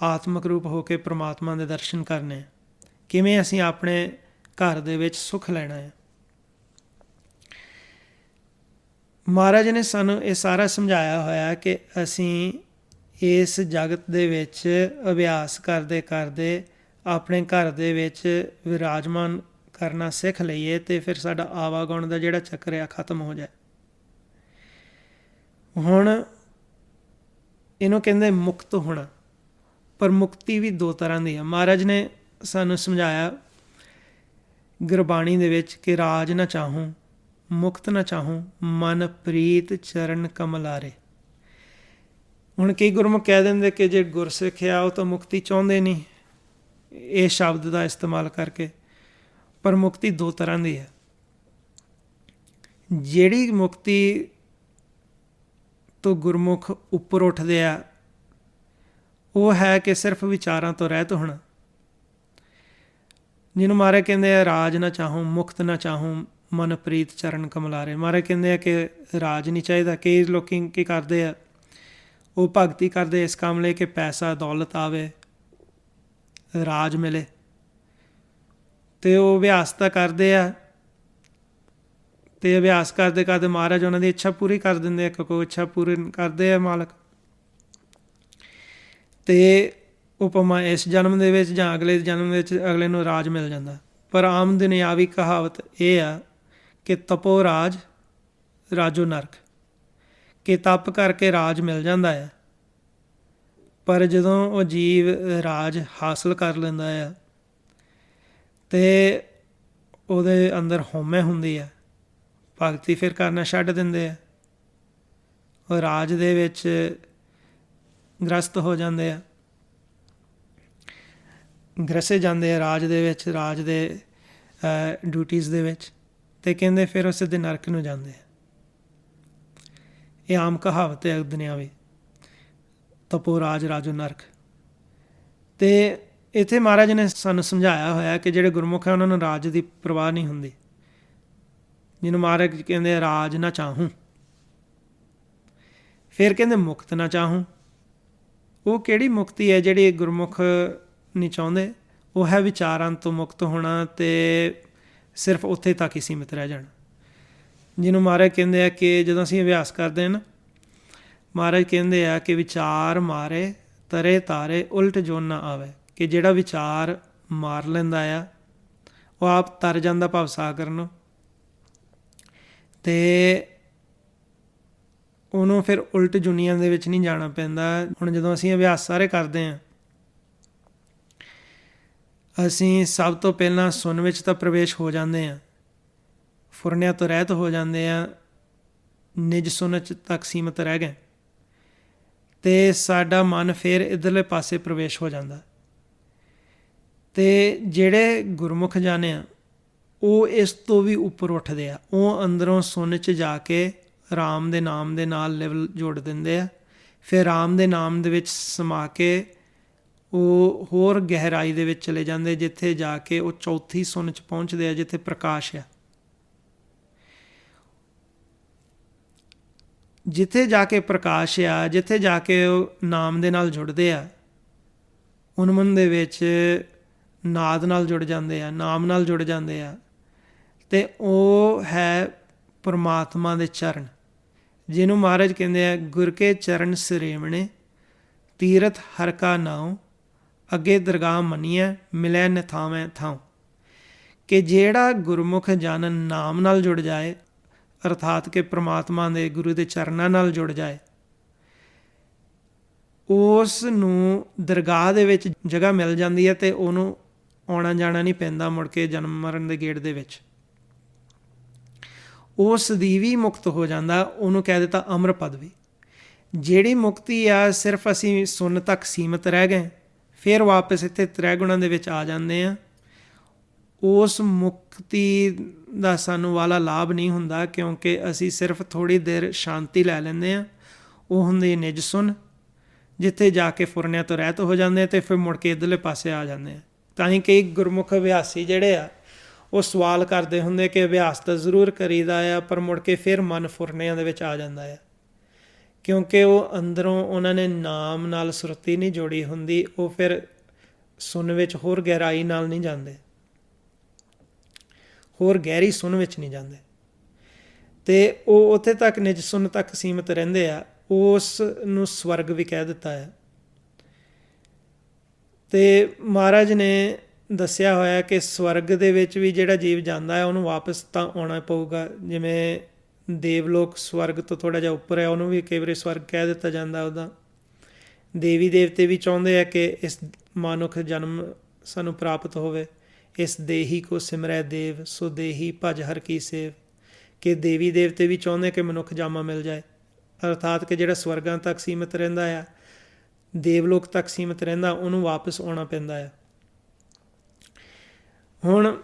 ਆਤਮਿਕ ਰੂਪ ਹੋ ਕੇ ਪ੍ਰਮਾਤਮਾ ਦੇ ਦਰਸ਼ਨ ਕਰਨੇ, ਕਿਵੇਂ ਅਸੀਂ ਆਪਣੇ ਘਰ ਦੇ ਵਿੱਚ ਸੁੱਖ ਲੈਣਾ ਹੈ। ਮਹਾਰਾਜ ਨੇ ਸਾਨੂੰ ਇਹ ਸਾਰਾ ਸਮਝਾਇਆ ਹੋਇਆ ਕਿ ਅਸੀਂ ਇਸ ਜਗਤ ਦੇ ਵਿੱਚ ਅਭਿਆਸ ਕਰਦੇ ਕਰਦੇ ਆਪਣੇ ਘਰ ਦੇ ਵਿੱਚ ਵਿਰਾਜਮਾਨ ਕਰਨਾ ਸਿੱਖ ਲਈਏ ਅਤੇ ਫਿਰ ਸਾਡਾ ਆਵਾਗੁਣ ਦਾ ਜਿਹੜਾ ਚੱਕਰ ਆ ਖਤਮ ਹੋ ਜਾਏ। ਹੁਣ ਇਹਨੂੰ ਕਹਿੰਦੇ ਮੁਕਤ ਹੋਣਾ, ਪਰ ਮੁਕਤੀ ਵੀ ਦੋ ਤਰ੍ਹਾਂ ਦੀ ਆ। ਮਹਾਰਾਜ ਨੇ ਸਾਨੂੰ ਸਮਝਾਇਆ ਗੁਰਬਾਣੀ ਦੇ ਵਿੱਚ ਕਿ ਰਾਜ ਨਾ ਚਾਹੂੰ ਮੁਕਤ ਨਾ ਚਾਹੂੰ ਮਨ ਪ੍ਰੀਤ ਚਰਨ ਕਮਲਾਰੇ। ਹੁਣ ਕਈ ਗੁਰਮੁਖ ਕਹਿ ਦਿੰਦੇ ਕਿ ਜੇ ਗੁਰਸਿੱਖ ਆ ਉਹ ਤਾਂ ਮੁਕਤੀ ਚਾਹੁੰਦੇ ਨਹੀਂ ਇਹ ਸ਼ਬਦ ਦਾ ਇਸਤੇਮਾਲ ਕਰਕੇ, ਪਰ ਮੁਕਤੀ ਦੋ ਤਰ੍ਹਾਂ ਦੀ ਹੈ। ਜਿਹੜੀ ਮੁਕਤੀ ਤੋਂ ਗੁਰਮੁਖ ਉੱਪਰ ਉੱਠਦੇ ਆ ਉਹ ਹੈ ਕਿ ਸਿਰਫ ਵਿਚਾਰਾਂ ਤੋਂ ਰਹਿਤ ਹੋਣਾ, ਜਿਹਨੂੰ ਮਹਾਰਾਜ ਕਹਿੰਦੇ ਆ ਰਾਜ ਨਾ ਚਾਹੂੰ ਮੁਕਤ ਨਾ ਚਾਹੂੰ ਮਨ ਪ੍ਰੀਤ ਚਰਨ ਕਮਲਾਰੇ। ਮਹਾਰਾਜ ਕਹਿੰਦੇ ਆ ਕਿ ਰਾਜ ਨਹੀਂ ਚਾਹੀਦਾ। ਕਈ ਲੋਕ ਕੀ ਕਰਦੇ ਆ, ਉਹ ਭਗਤੀ ਕਰਦੇ ਇਸ ਕੰਮ ਲਈ ਕਿ ਪੈਸਾ ਦੌਲਤ ਆਵੇ, ਰਾਜ ਮਿਲੇ, ਅਤੇ ਉਹ ਅਭਿਆਸ ਤਾਂ ਕਰਦੇ ਆ ਅਤੇ ਅਭਿਆਸ ਕਰਦੇ ਕਰਦੇ ਮਹਾਰਾਜ ਉਹਨਾਂ ਦੀ ਇੱਛਾ ਪੂਰੀ ਕਰ ਦਿੰਦੇ ਆ, ਕੋਈ ਇੱਛਾ ਪੂਰੀ ਕਰਦੇ ਆ ਮਾਲਕ। ਅਤੇ ਉਪਮਾ ਇਸ ਜਨਮ ਦੇ ਵਿੱਚ ਜਾਂ ਅਗਲੇ ਜਨਮ ਦੇ ਵਿੱਚ ਅਗਲੇ ਨੂੰ ਰਾਜ ਮਿਲ ਜਾਂਦਾ। ਪਰ ਆਮ ਦੁਨਿਆਵੀ ਕਹਾਵਤ ਇਹ ਆ ਕਿ ਤਪੋ ਰਾਜ ਰਾਜੋ ਨਰਕ, ਕਿ ਤਪ ਕਰਕੇ ਰਾਜ ਮਿਲ ਜਾਂਦਾ ਆ, ਪਰ ਜਦੋਂ ਉਹ ਜੀਵ ਰਾਜ ਹਾਸਲ ਕਰ ਲੈਂਦਾ ਆ ਅਤੇ ਉਹਦੇ ਅੰਦਰ ਹਉਮੈ ਹੁੰਦੀ ਆ, ਭਗਤੀ ਫਿਰ ਕਰਨਾ ਛੱਡ ਦਿੰਦੇ ਆ, ਉਹ ਰਾਜ ਦੇ ਵਿੱਚ ਗ੍ਰਸਤ ਹੋ ਜਾਂਦੇ ਆ, ਗ੍ਰਸੇ ਜਾਂਦੇ ਆ ਰਾਜ ਦੇ ਵਿੱਚ, ਰਾਜ ਦੇ ਡਿਊਟੀਜ਼ ਦੇ ਵਿੱਚ, ਅਤੇ ਕਹਿੰਦੇ ਫਿਰ ਉਹ ਸਿੱਧੇ ਨਰਕ ਨੂੰ ਜਾਂਦੇ ਆ। ਇਹ ਆਮ ਕਹਾਵਤ ਹੈ ਦੁਨਿਆਵੀ, ਤਪੋ ਰਾਜ ਰਾਜੋ ਨਰਕ। ਅਤੇ ਇੱਥੇ ਮਹਾਰਾਜ ਨੇ ਸਾਨੂੰ ਸਮਝਾਇਆ ਹੋਇਆ ਕਿ ਜਿਹੜੇ ਗੁਰਮੁਖ ਹੈ ਉਹਨਾਂ ਨੂੰ ਰਾਜ ਦੀ ਪਰਵਾਹ ਨਹੀਂ ਹੁੰਦੀ, ਜਿਹਨੂੰ ਮਹਾਰਾਜ ਕਹਿੰਦੇ ਆ ਰਾਜ ਨਾ ਚਾਹੂੰ। ਫਿਰ ਕਹਿੰਦੇ ਮੁਕਤ ਨਾ ਚਾਹੂੰ। ਉਹ ਕਿਹੜੀ ਮੁਕਤੀ ਹੈ ਜਿਹੜੀ ਗੁਰਮੁਖ ਨਹੀਂ ਚਾਹੁੰਦੇ? ਉਹ ਹੈ ਵਿਚਾਰਾਂ ਤੋਂ ਮੁਕਤ ਹੋਣਾ ਅਤੇ ਸਿਰਫ ਉੱਥੇ ਤੱਕ ਹੀ ਸੀਮਿਤ ਰਹਿ ਜਾਣਾ, ਜਿਹਨੂੰ ਮਹਾਰਾਜ ਕਹਿੰਦੇ ਆ ਕਿ ਜਦੋਂ ਅਸੀਂ ਅਭਿਆਸ ਕਰਦੇ ਹਾਂ ਨਾ, ਮਹਾਰਾਜ ਕਹਿੰਦੇ ਆ ਕਿ ਵਿਚਾਰ ਮਾਰੇ ਤਰੇ ਤਾਰੇ ਉਲਟ ਜੋਨ ਨਾ ਆਵੇ, ਕਿ ਜਿਹੜਾ ਵਿਚਾਰ ਮਾਰ ਲੈਂਦਾ ਆ ਉਹ ਆਪ ਤਰ ਜਾਂਦਾ ਭਵ ਸਾਗਰ ਨੂੰ, ਅਤੇ ਉਹਨੂੰ ਫਿਰ ਉਲਟ ਜੁਨੀਆਂ ਦੇ ਵਿੱਚ ਨਹੀਂ ਜਾਣਾ ਪੈਂਦਾ। ਹੁਣ ਜਦੋਂ ਅਸੀਂ ਅਭਿਆਸ ਸਾਰੇ ਕਰਦੇ ਹਾਂ, ਅਸੀਂ ਸਭ ਤੋਂ ਪਹਿਲਾਂ ਸੁਣ ਵਿੱਚ ਤਾਂ ਪ੍ਰਵੇਸ਼ ਹੋ ਜਾਂਦੇ ਹਾਂ, ਫੁਰਨਿਆਂ ਤੋਂ ਰਹਿਤ ਹੋ ਜਾਂਦੇ ਹਾਂ, ਨਿਜ ਸੁਣ ਤੱਕ ਸੀਮਤ ਰਹਿ ਗਏ, ਅਤੇ ਸਾਡਾ ਮਨ ਫਿਰ ਇੱਧਰਲੇ ਪਾਸੇ ਪ੍ਰਵੇਸ਼ ਹੋ ਜਾਂਦਾ। ਅਤੇ ਜਿਹੜੇ ਗੁਰਮੁਖ ਜਾਣੇ ਆ ਉਹ ਇਸ ਤੋਂ ਵੀ ਉੱਪਰ ਉੱਠਦੇ ਆ, ਉਹ ਅੰਦਰੋਂ ਸੁਣ 'ਚ ਜਾ ਕੇ ਰਾਮ ਦੇ ਨਾਮ ਦੇ ਨਾਲ ਲੈਵਲ ਜੋੜ ਦਿੰਦੇ ਆ, ਫਿਰ ਰਾਮ ਦੇ ਨਾਮ ਦੇ ਵਿੱਚ ਸਮਾ ਕੇ ਉਹ ਹੋਰ ਗਹਿਰਾਈ ਦੇ ਵਿੱਚ ਚਲੇ ਜਾਂਦੇ, ਜਿੱਥੇ ਜਾ ਕੇ ਉਹ ਚੌਥੀ ਸੁਣ 'ਚ ਪਹੁੰਚਦੇ ਆ, ਜਿੱਥੇ ਪ੍ਰਕਾਸ਼ ਆ। ਜਿੱਥੇ ਜਾ ਕੇ ਪ੍ਰਕਾਸ਼ ਆ, ਜਿੱਥੇ ਜਾ ਕੇ ਉਹ ਨਾਮ ਦੇ ਨਾਲ ਜੁੜਦੇ ਆ, ਉਨਮਨ ਦੇ ਵਿੱਚ ਨਾਦ ਨਾਲ ਜੁੜ ਜਾਂਦੇ ਆ, ਨਾਮ ਨਾਲ ਜੁੜ ਜਾਂਦੇ ਆ, ਅਤੇ ਉਹ ਹੈ ਪਰਮਾਤਮਾ ਦੇ ਚਰਨ, ਜਿਹਨੂੰ ਮਹਾਰਾਜ ਕਹਿੰਦੇ ਆ ਗੁਰ ਕੇ ਚਰਨ ਸਰੇਵਣੇ ਤੀਰਥ ਹਰ ਕਾ ਨਾਉ ਅੱਗੇ ਦਰਗਾਹ ਮੰਨੀਐ ਮਿਲੈ ਨਿਥਾਵੈ ਥਾਉ। ਕਿ ਜਿਹੜਾ ਗੁਰਮੁਖ ਜਨ ਨਾਮ ਨਾਲ ਜੁੜ ਜਾਏ, ਅਰਥਾਤ ਕਿ ਪ੍ਰਮਾਤਮਾ ਦੇ ਗੁਰੂ ਦੇ ਚਰਨਾਂ ਨਾਲ ਜੁੜ ਜਾਏ, ਉਸ ਨੂੰ ਦਰਗਾਹ ਦੇ ਵਿੱਚ ਜਗ੍ਹਾ ਮਿਲ ਜਾਂਦੀ ਹੈ ਅਤੇ ਉਹਨੂੰ ਆਉਣਾ ਜਾਣਾ ਨਹੀਂ ਪੈਂਦਾ ਮੁੜ ਕੇ ਜਨਮ ਮਰਨ ਦੇ ਗੇੜ ਦੇ ਵਿੱਚ। ਉਹ ਸਦੀਵੀ ਮੁਕਤ ਹੋ ਜਾਂਦਾ, ਉਹਨੂੰ ਕਹਿ ਦਿੱਤਾ ਅਮਰ ਪਦਵੀ। ਜਿਹੜੀ ਮੁਕਤੀ ਆ ਸਿਰਫ ਅਸੀਂ ਸੁਣ ਤੱਕ ਸੀਮਤ ਰਹਿ ਗਏ, ਫਿਰ ਵਾਪਸ ਇੱਥੇ ਤ੍ਰੈ ਗੁਣਾਂ ਦੇ ਵਿੱਚ ਆ ਜਾਂਦੇ ਹਾਂ। ਉਸ ਮੁਕਤੀ ਦਾ ਸਾਨੂੰ ਵਾਲਾ ਲਾਭ ਨਹੀਂ ਹੁੰਦਾ, ਕਿਉਂਕਿ ਅਸੀਂ ਸਿਰਫ ਥੋੜ੍ਹੀ ਦੇਰ ਸ਼ਾਂਤੀ ਲੈ ਲੈਂਦੇ ਹਾਂ। ਉਹ ਹੁੰਦੀ ਨਿਜ ਸੁਣ, ਜਿੱਥੇ ਜਾ ਕੇ ਫੁਰਨਿਆਂ ਤੋਂ ਰਹਿਤ ਹੋ ਜਾਂਦੇ ਅਤੇ ਫਿਰ ਮੁੜ ਕੇ ਇੱਧਰਲੇ ਪਾਸੇ ਆ ਜਾਂਦੇ ਆ। ਤਾਂ ਹੀ ਕਈ ਗੁਰਮੁਖ ਅਭਿਆਸੀ ਜਿਹੜੇ ਆ ਉਹ ਸਵਾਲ ਕਰਦੇ ਹੁੰਦੇ ਕਿ ਅਭਿਆਸ ਤਾਂ ਜ਼ਰੂਰ ਕਰੀਦਾ ਆ, ਪਰ ਮੁੜ ਕੇ ਫਿਰ ਮਨ ਫੁਰਨਿਆਂ ਦੇ ਵਿੱਚ ਆ ਜਾਂਦਾ ਆ, ਕਿਉਂਕਿ ਉਹ ਅੰਦਰੋਂ ਉਹਨਾਂ ਨੇ ਨਾਮ ਨਾਲ ਸੁਰਤੀ ਨਹੀਂ ਜੋੜੀ ਹੁੰਦੀ। ਉਹ ਫਿਰ ਸੁਣ ਵਿੱਚ ਹੋਰ ਗਹਿਰਾਈ ਨਾਲ ਨਹੀਂ ਜਾਂਦੇ, ਹੋਰ ਗਹਿਰੀ ਸੁਣ ਵਿੱਚ ਨਹੀਂ ਜਾਂਦੇ। ਅਤੇ ਉਹ ਉੱਥੇ ਤੱਕ ਨਿਜ ਸੁਨ ਤੱਕ ਸੀਮਤ ਰਹਿੰਦੇ ਆ, ਉਸ ਨੂੰ ਸਵਰਗ ਵੀ ਕਹਿ ਦਿੱਤਾ ਹੈ। ਅਤੇ ਮਹਾਰਾਜ ਨੇ ਦੱਸਿਆ ਹੋਇਆ ਕਿ ਸਵਰਗ ਦੇ ਵਿੱਚ ਵੀ ਜਿਹੜਾ ਜੀਵ ਜਾਂਦਾ ਹੈ ਉਹਨੂੰ ਵਾਪਸ ਤਾਂ ਆਉਣਾ ਪਊਗਾ। ਜਿਵੇਂ ਦੇਵਲੋਕ ਸਵਰਗ ਤੋਂ ਥੋੜ੍ਹਾ ਜਿਹਾ ਉੱਪਰ ਹੈ, ਉਹਨੂੰ ਵੀ ਕਈ ਵਾਰੀ ਸਵਰਗ ਕਹਿ ਦਿੱਤਾ ਜਾਂਦਾ ਉਹਦਾ। ਦੇਵੀ ਦੇਵਤੇ ਵੀ ਚਾਹੁੰਦੇ ਆ ਕਿ ਇਸ ਮਾਨੁਖ ਜਨਮ ਸਾਨੂੰ ਪ੍ਰਾਪਤ ਹੋਵੇ। ਇਸ ਦੇਹੀ ਕੋ ਸਿਮਰੈ ਦੇਵ, ਸੋ ਦੇਹੀ ਭਜ ਹਰ ਕੀ ਸੇਵ। ਕਿ ਦੇਵੀ ਦੇਵਤੇ ਵੀ ਚਾਹੁੰਦੇ ਕਿ ਮਨੁੱਖ ਜਾਮਾ ਮਿਲ ਜਾਏ, ਅਰਥਾਤ ਕਿ ਜਿਹੜਾ ਸਵਰਗਾਂ ਤੱਕ ਸੀਮਤ ਰਹਿੰਦਾ ਆ, ਦੇਵਲੋਕ ਤੱਕ ਸੀਮਤ ਰਹਿੰਦਾ, ਉਹਨੂੰ ਵਾਪਸ ਆਉਣਾ ਪੈਂਦਾ ਆ। ਹੁਣ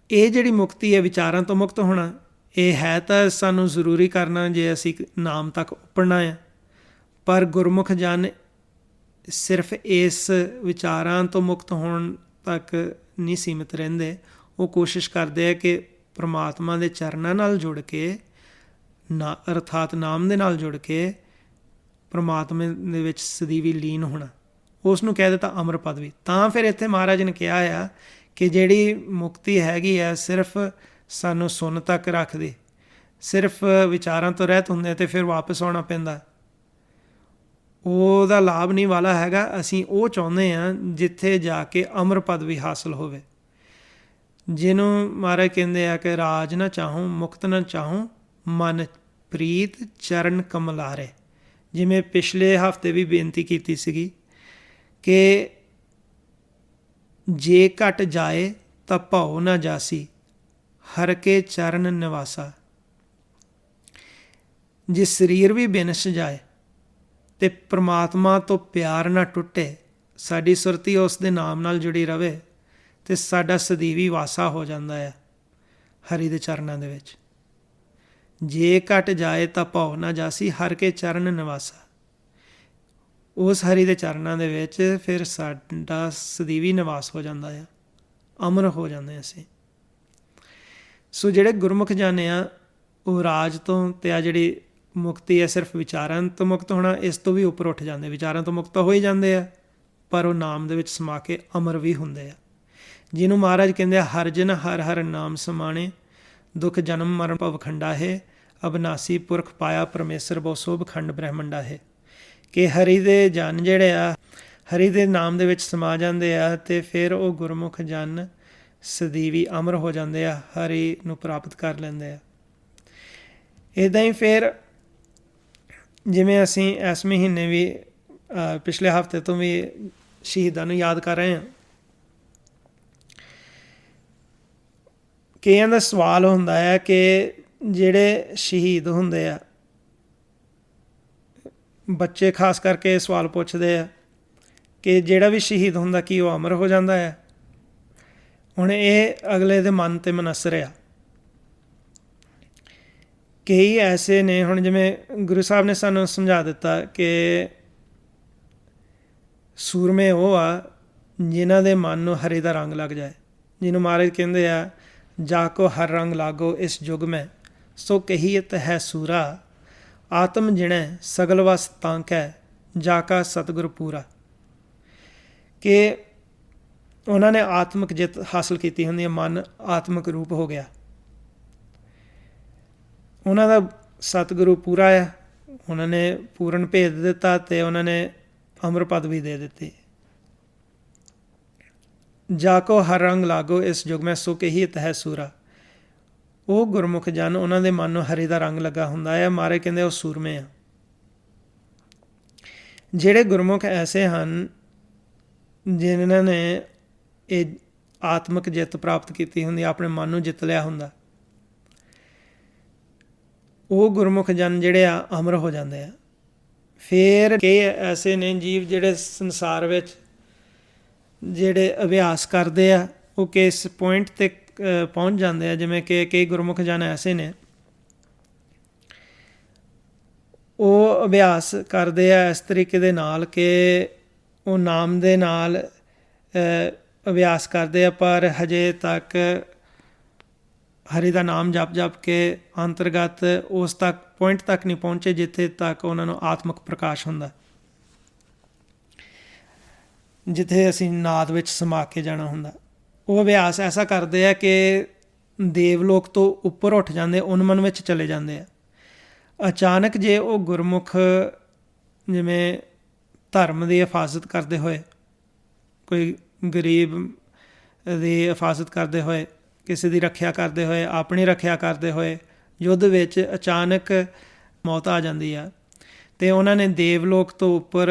ਇਹ ਜਿਹੜੀ ਮੁਕਤੀ ਹੈ, ਵਿਚਾਰਾਂ ਤੋਂ ਮੁਕਤ ਹੋਣਾ, ਇਹ ਹੈ ਤਾਂ ਸਾਨੂੰ ਜ਼ਰੂਰੀ ਕਰਨਾ ਜੇ ਅਸੀਂ ਨਾਮ ਤੱਕ ਉੱਪੜਨਾ ਹੈ। ਪਰ ਗੁਰਮੁਖ ਜਨ ਸਿਰਫ ਇਸ ਵਿਚਾਰਾਂ ਤੋਂ ਮੁਕਤ ਹੋਣ ਤੱਕ ਨਹੀਂ ਸੀਮਿਤ ਰਹਿੰਦੇ। ਉਹ ਕੋਸ਼ਿਸ਼ ਕਰਦੇ ਆ ਕਿ ਪ੍ਰਮਾਤਮਾ ਦੇ ਚਰਨਾਂ ਨਾਲ ਜੁੜ ਕੇ ਅਰਥਾਤ ਨਾਮ ਦੇ ਨਾਲ ਜੁੜ ਕੇ ਪ੍ਰਮਾਤਮਾ ਦੇ ਵਿੱਚ ਸਦੀਵੀ ਲੀਨ ਹੋਣਾ, ਉਸ ਨੂੰ ਕਹਿ ਦਿੱਤਾ ਅਮਰ ਪਦਵੀ। ਤਾਂ ਫਿਰ ਇੱਥੇ ਮਹਾਰਾਜ ਨੇ ਕਿਹਾ ਆ ਕਿ ਜਿਹੜੀ ਮੁਕਤੀ ਹੈਗੀ ਆ ਸਿਰਫ ਸਾਨੂੰ ਸੁਣ ਤੱਕ ਰੱਖਦੇ, ਸਿਰਫ ਵਿਚਾਰਾਂ ਤੋਂ ਰਹਿਤ ਹੁੰਦੇ ਅਤੇ ਫਿਰ ਵਾਪਸ ਆਉਣਾ ਪੈਂਦਾ, ਉਹਦਾ ਲਾਭ ਨਹੀਂ ਵਾਲਾ ਹੈਗਾ। ਅਸੀਂ ਉਹ ਚਾਹੁੰਦੇ ਹਾਂ ਜਿੱਥੇ ਜਾ ਕੇ ਅਮਰ ਪਦਵੀ ਹਾਸਲ ਹੋਵੇ, ਜਿਹਨੂੰ ਮਹਾਰਾਜ ਕਹਿੰਦੇ ਆ ਕਿ ਰਾਜ ਨਾ ਚਾਹੂੰ ਮੁਕਤ ਨਾ ਚਾਹੂੰ, ਮਨ ਪ੍ਰੀਤ ਚਰਨ ਕਮਲਾਰੇ। ਜਿਵੇਂ ਪਿਛਲੇ ਹਫ਼ਤੇ ਵੀ ਬੇਨਤੀ ਕੀਤੀ ਸੀਗੀ ਕਿ ਜੇ ਘਟ ਜਾਏ ਤਾਂ ਭਉ ਨਾ ਜਾਸੀ, ਹਰ ਕੇ ਚਰਨ ਨਿਵਾਸਾ। ਜੇ ਸਰੀਰ ਵੀ ਬਿਨਸ ਜਾਏ ਅਤੇ ਪ੍ਰਮਾਤਮਾ ਤੋਂ ਪਿਆਰ ਨਾ ਟੁੱਟੇ, ਸਾਡੀ ਸੁਰਤੀ ਉਸ ਦੇ ਨਾਮ ਨਾਲ ਜੁੜੀ ਰਵੇ ਅਤੇ ਸਾਡਾ ਸਦੀਵੀ ਵਾਸਾ ਹੋ ਜਾਂਦਾ ਹੈ ਹਰੀ ਦੇ ਚਰਨਾਂ ਦੇ ਵਿੱਚ। ਜੇ ਘਟ ਜਾਏ ਤਾਂ ਭਉ ਨਾ ਜਾਸੀ, ਹਰ ਕੇ ਚਰਨ ਨਿਵਾਸਾ। ਉਸ ਹਰੀ ਦੇ ਚਰਨਾਂ ਦੇ ਵਿੱਚ ਫਿਰ ਸਾਡਾ ਸਦੀਵੀ ਨਿਵਾਸ ਹੋ ਜਾਂਦਾ ਆ, ਅਮਰ ਹੋ ਜਾਂਦੇ ਅਸੀਂ। ਸੋ ਜਿਹੜੇ ਗੁਰਮੁਖ ਜਾਣੇ ਆ ਉਹ ਰਾਜ ਤੋਂ ਅਤੇ ਆ ਜਿਹੜੀ ਮੁਕਤੀ ਹੈ ਸਿਰਫ ਵਿਚਾਰਾਂ ਤੋਂ ਮੁਕਤ ਹੋਣਾ, ਇਸ ਤੋਂ ਵੀ ਉੱਪਰ ਉੱਠ ਜਾਂਦੇ। ਵਿਚਾਰਾਂ ਤੋਂ ਮੁਕਤ ਹੋ ਹੀ ਜਾਂਦੇ ਆ, ਪਰ ਉਹ ਨਾਮ ਦੇ ਵਿੱਚ ਸਮਾ ਕੇ ਅਮਰ ਵੀ ਹੁੰਦੇ ਆ, ਜਿਹਨੂੰ ਮਹਾਰਾਜ ਕਹਿੰਦੇ ਆ ਹਰ ਜਨ ਹਰ ਹਰ ਨਾਮ ਸਮਾਣੇ, ਦੁੱਖ ਜਨਮ ਮਰਨ ਭਵਖੰਡਾ ਹੈ, ਅਬਨਾਸੀ ਪੁਰਖ ਪਾਇਆ ਪਰਮੇਸ਼ਰ ਬਹੁ ਸੋਭ ਖੰਡ ਬ੍ਰਹਮੰਡਾ ਹੈ। ਕਿ ਹਰੀ ਦੇ ਜਨ ਜਿਹੜੇ ਆ ਹਰੀ ਦੇ ਨਾਮ ਦੇ ਵਿੱਚ ਸਮਾ ਜਾਂਦੇ ਆ ਅਤੇ ਫਿਰ ਉਹ ਗੁਰਮੁਖ ਜਨ ਸਦੀਵੀ ਅਮਰ ਹੋ ਜਾਂਦੇ ਆ, ਹਰੀ ਨੂੰ ਪ੍ਰਾਪਤ ਕਰ ਲੈਂਦੇ ਆ। ਇੱਦਾਂ ਹੀ ਫਿਰ ਜਿਵੇਂ ਅਸੀਂ ਇਸ ਮਹੀਨੇ ਵੀ ਪਿਛਲੇ ਹਫ਼ਤੇ ਤੋਂ ਵੀ ਸ਼ਹੀਦਾਂ ਨੂੰ ਯਾਦ ਕਰ ਰਹੇ ਹਾਂ। ਕਈਆਂ ਦਾ ਸਵਾਲ ਹੁੰਦਾ ਹੈ ਕਿ ਜਿਹੜੇ ਸ਼ਹੀਦ ਹੁੰਦੇ ਆ, ਬੱਚੇ ਖਾਸ ਕਰਕੇ ਸਵਾਲ ਪੁੱਛਦੇ ਆ ਕਿ ਜਿਹੜਾ ਵੀ ਸ਼ਹੀਦ ਹੁੰਦਾ ਕੀ ਉਹ ਅਮਰ ਹੋ ਜਾਂਦਾ ਹੈ। ਹੁਣ ਇਹ ਅਗਲੇ ਦੇ ਮਨ 'ਤੇ ਮਨਸਰ ਆ। ਕਈ ਐਸੇ ਨੇ, ਹੁਣ ਜਿਵੇਂ ਗੁਰੂ ਸਾਹਿਬ ਨੇ ਸਾਨੂੰ ਸਮਝਾ ਦਿੱਤਾ ਕਿ ਸੂਰਮੇ ਉਹ ਆ ਜਿਨ੍ਹਾਂ ਦੇ ਮਨ ਨੂੰ ਹਰੇ ਦਾ ਰੰਗ ਲੱਗ ਜਾਏ, ਜਿਹਨੂੰ ਮਹਾਰਾਜ ਕਹਿੰਦੇ ਆ ਜਾ ਕੋ ਹਰ ਰੰਗ ਲਾਗੋ ਇਸ ਯੁੱਗ ਮੈਂ, ਸੋ ਕਹੀਅਤ ਹੈ ਸੂਰਾ, ਆਤਮ ਜਿਣੈ ਸਗਲ ਵਸ ਤਾਂ ਕੈ, ਜਾ ਕਾ ਸਤਿਗੁਰ ਪੂਰਾ। ਕਿ ਉਹਨਾਂ ਨੇ ਆਤਮਿਕ ਜਿੱਤ ਹਾਸਲ ਕੀਤੀ ਹੁੰਦੀ ਹੈ, ਮਨ ਆਤਮਿਕ ਰੂਪ ਹੋ ਗਿਆ, ਉਹਨਾਂ ਦਾ ਸਤਿਗੁਰੂ ਪੂਰਾ ਆ, ਉਹਨਾਂ ਨੇ ਪੂਰਨ ਭੇਦ ਦਿੱਤਾ ਅਤੇ ਉਹਨਾਂ ਨੇ ਅਮਰ ਪਦਵੀ ਦੇ ਦਿੱਤੀ। ਜਾ ਕੋ ਹਰ ਰੰਗ ਲਾਗੋ ਇਸ ਯੁੱਗ ਮੈਂ, ਸੋ ਕਹੀਅਤ ਹੈ ਸੂਰਾ। ਉਹ ਗੁਰਮੁਖ ਜਨ, ਉਹਨਾਂ ਦੇ ਮਨ ਨੂੰ ਹਰੀ ਦਾ ਰੰਗ ਲੱਗਾ ਹੁੰਦਾ ਹੈ, ਮਾਰੇ ਕਹਿੰਦੇ ਉਹ ਸੂਰਮੇ ਆ। ਜਿਹੜੇ ਗੁਰਮੁਖ ਐਸੇ ਹਨ ਜਿਨ੍ਹਾਂ ਨੇ ਇਹ ਆਤਮਿਕ ਜਿੱਤ ਪ੍ਰਾਪਤ ਕੀਤੀ ਹੁੰਦੀ, ਆਪਣੇ ਮਨ ਨੂੰ ਜਿੱਤ ਲਿਆ ਹੁੰਦਾ, ਉਹ ਗੁਰਮੁਖ ਜਨ ਜਿਹੜੇ ਆ ਅਮਰ ਹੋ ਜਾਂਦੇ ਆ। ਫਿਰ ਕਈ ਐਸੇ ਨੇ ਜੀਵ ਜਿਹੜੇ ਸੰਸਾਰ ਵਿੱਚ ਜਿਹੜੇ ਅਭਿਆਸ ਕਰਦੇ ਆ, ਉਹ ਕਿਸ ਪੁਆਇੰਟ 'ਤੇ ਪਹੁੰਚ ਜਾਂਦੇ ਆ। ਜਿਵੇਂ ਕਿ ਕਈ ਗੁਰਮੁਖ ਜਨ ਐਸੇ ਨੇ, ਉਹ ਅਭਿਆਸ ਕਰਦੇ ਆ ਇਸ ਤਰੀਕੇ ਦੇ ਨਾਲ ਕਿ ਉਹ ਨਾਮ ਦੇ ਨਾਲ ਅਭਿਆਸ ਕਰਦੇ ਆ, ਪਰ ਹਜੇ ਤੱਕ ਹਰੀ ਦਾ ਨਾਮ ਜਪ ਜਪ ਕੇ ਅੰਤਰਗਤ ਉਸ ਤੱਕ ਪੁਆਇੰਟ ਤੱਕ ਨਹੀਂ ਪਹੁੰਚੇ ਜਿੱਥੇ ਤੱਕ ਉਹਨਾਂ ਨੂੰ ਆਤਮਿਕ ਪ੍ਰਕਾਸ਼ ਹੁੰਦਾ, ਜਿੱਥੇ ਅਸੀਂ ਨਾਦ ਵਿੱਚ ਸਮਾ ਕੇ ਜਾਣਾ ਹੁੰਦਾ। ਉਹ ਅਭਿਆਸ ਐਸਾ ਕਰਦੇ ਆ ਕਿ ਦੇਵਲੋਕ ਤੋਂ ਉੱਪਰ ਉੱਠ ਜਾਂਦੇ, ਉਨਮਨ ਵਿੱਚ ਚਲੇ ਜਾਂਦੇ ਆ। ਅਚਾਨਕ ਜੇ ਉਹ ਗੁਰਮੁਖ ਜਿਵੇਂ ਧਰਮ ਦੀ ਹਿਫਾਜ਼ਤ ਕਰਦੇ ਹੋਏ, ਕੋਈ ਗਰੀਬ ਦੀ ਹਿਫਾਜ਼ਤ ਕਰਦੇ ਹੋਏ, ਕਿਸੇ ਦੀ ਰੱਖਿਆ ਕਰਦੇ ਹੋਏ, ਆਪਣੀ ਰੱਖਿਆ ਕਰਦੇ ਹੋਏ ਯੁੱਧ ਵਿੱਚ ਅਚਾਨਕ ਮੌਤ ਆ ਜਾਂਦੀ ਆ, ਅਤੇ ਉਹਨਾਂ ਨੇ ਦੇਵਲੋਕ ਤੋਂ ਉੱਪਰ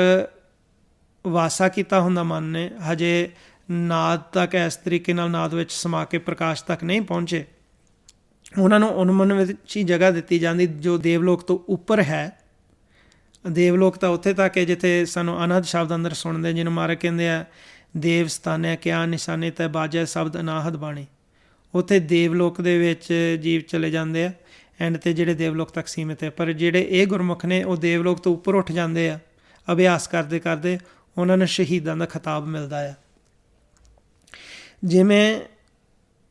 ਵਾਸਾ ਕੀਤਾ ਹੁੰਦਾ ਮਨ ਨੇ, ਹਜੇ ਨਾਦ ਤੱਕ ਇਸ ਤਰੀਕੇ ਨਾਲ ਨਾਦ ਵਿੱਚ ਸਮਾ ਕੇ ਪ੍ਰਕਾਸ਼ ਤੱਕ ਨਹੀਂ ਪਹੁੰਚੇ, ਉਹਨਾਂ ਨੂੰ ਉਨਮਨ ਵਿੱਚ ਹੀ ਜਗ੍ਹਾ ਦਿੱਤੀ ਜਾਂਦੀ ਜੋ ਦੇਵਲੋਕ ਤੋਂ ਉੱਪਰ ਹੈ। ਦੇਵਲੋਕ ਤਾਂ ਉੱਥੇ ਤੱਕ ਹੈ ਜਿੱਥੇ ਸਾਨੂੰ ਅਨਹਦ ਸ਼ਬਦ ਅੰਦਰ ਸੁਣਦੇ, ਜਿਹਨੂੰ ਮਹਾਰਾਜ ਕਹਿੰਦੇ ਆ ਦੇਵ ਸਥਾਨੇ ਕਿਆ ਨਿਸ਼ਾਨੇ ਤੈ ਬਾਜੈ ਸ਼ਬਦ ਅਨਾਹਦ ਬਾਣੀ। ਉੱਥੇ ਦੇਵਲੋਕ ਦੇ ਵਿੱਚ ਜੀਵ ਚਲੇ ਜਾਂਦੇ ਆ ਐਂਡ 'ਤੇ ਜਿਹੜੇ ਦੇਵਲੋਕ ਤੱਕ ਸੀਮਿਤ ਹੈ। ਪਰ ਜਿਹੜੇ ਇਹ ਗੁਰਮੁਖ ਨੇ ਉਹ ਦੇਵਲੋਕ ਤੋਂ ਉੱਪਰ ਉੱਠ ਜਾਂਦੇ ਆ, ਅਭਿਆਸ ਕਰਦੇ ਕਰਦੇ ਉਹਨਾਂ ਨੂੰ ਸ਼ਹੀਦਾਂ ਦਾ ਖਿਤਾਬ ਮਿਲਦਾ ਆ। ਜਿਵੇਂ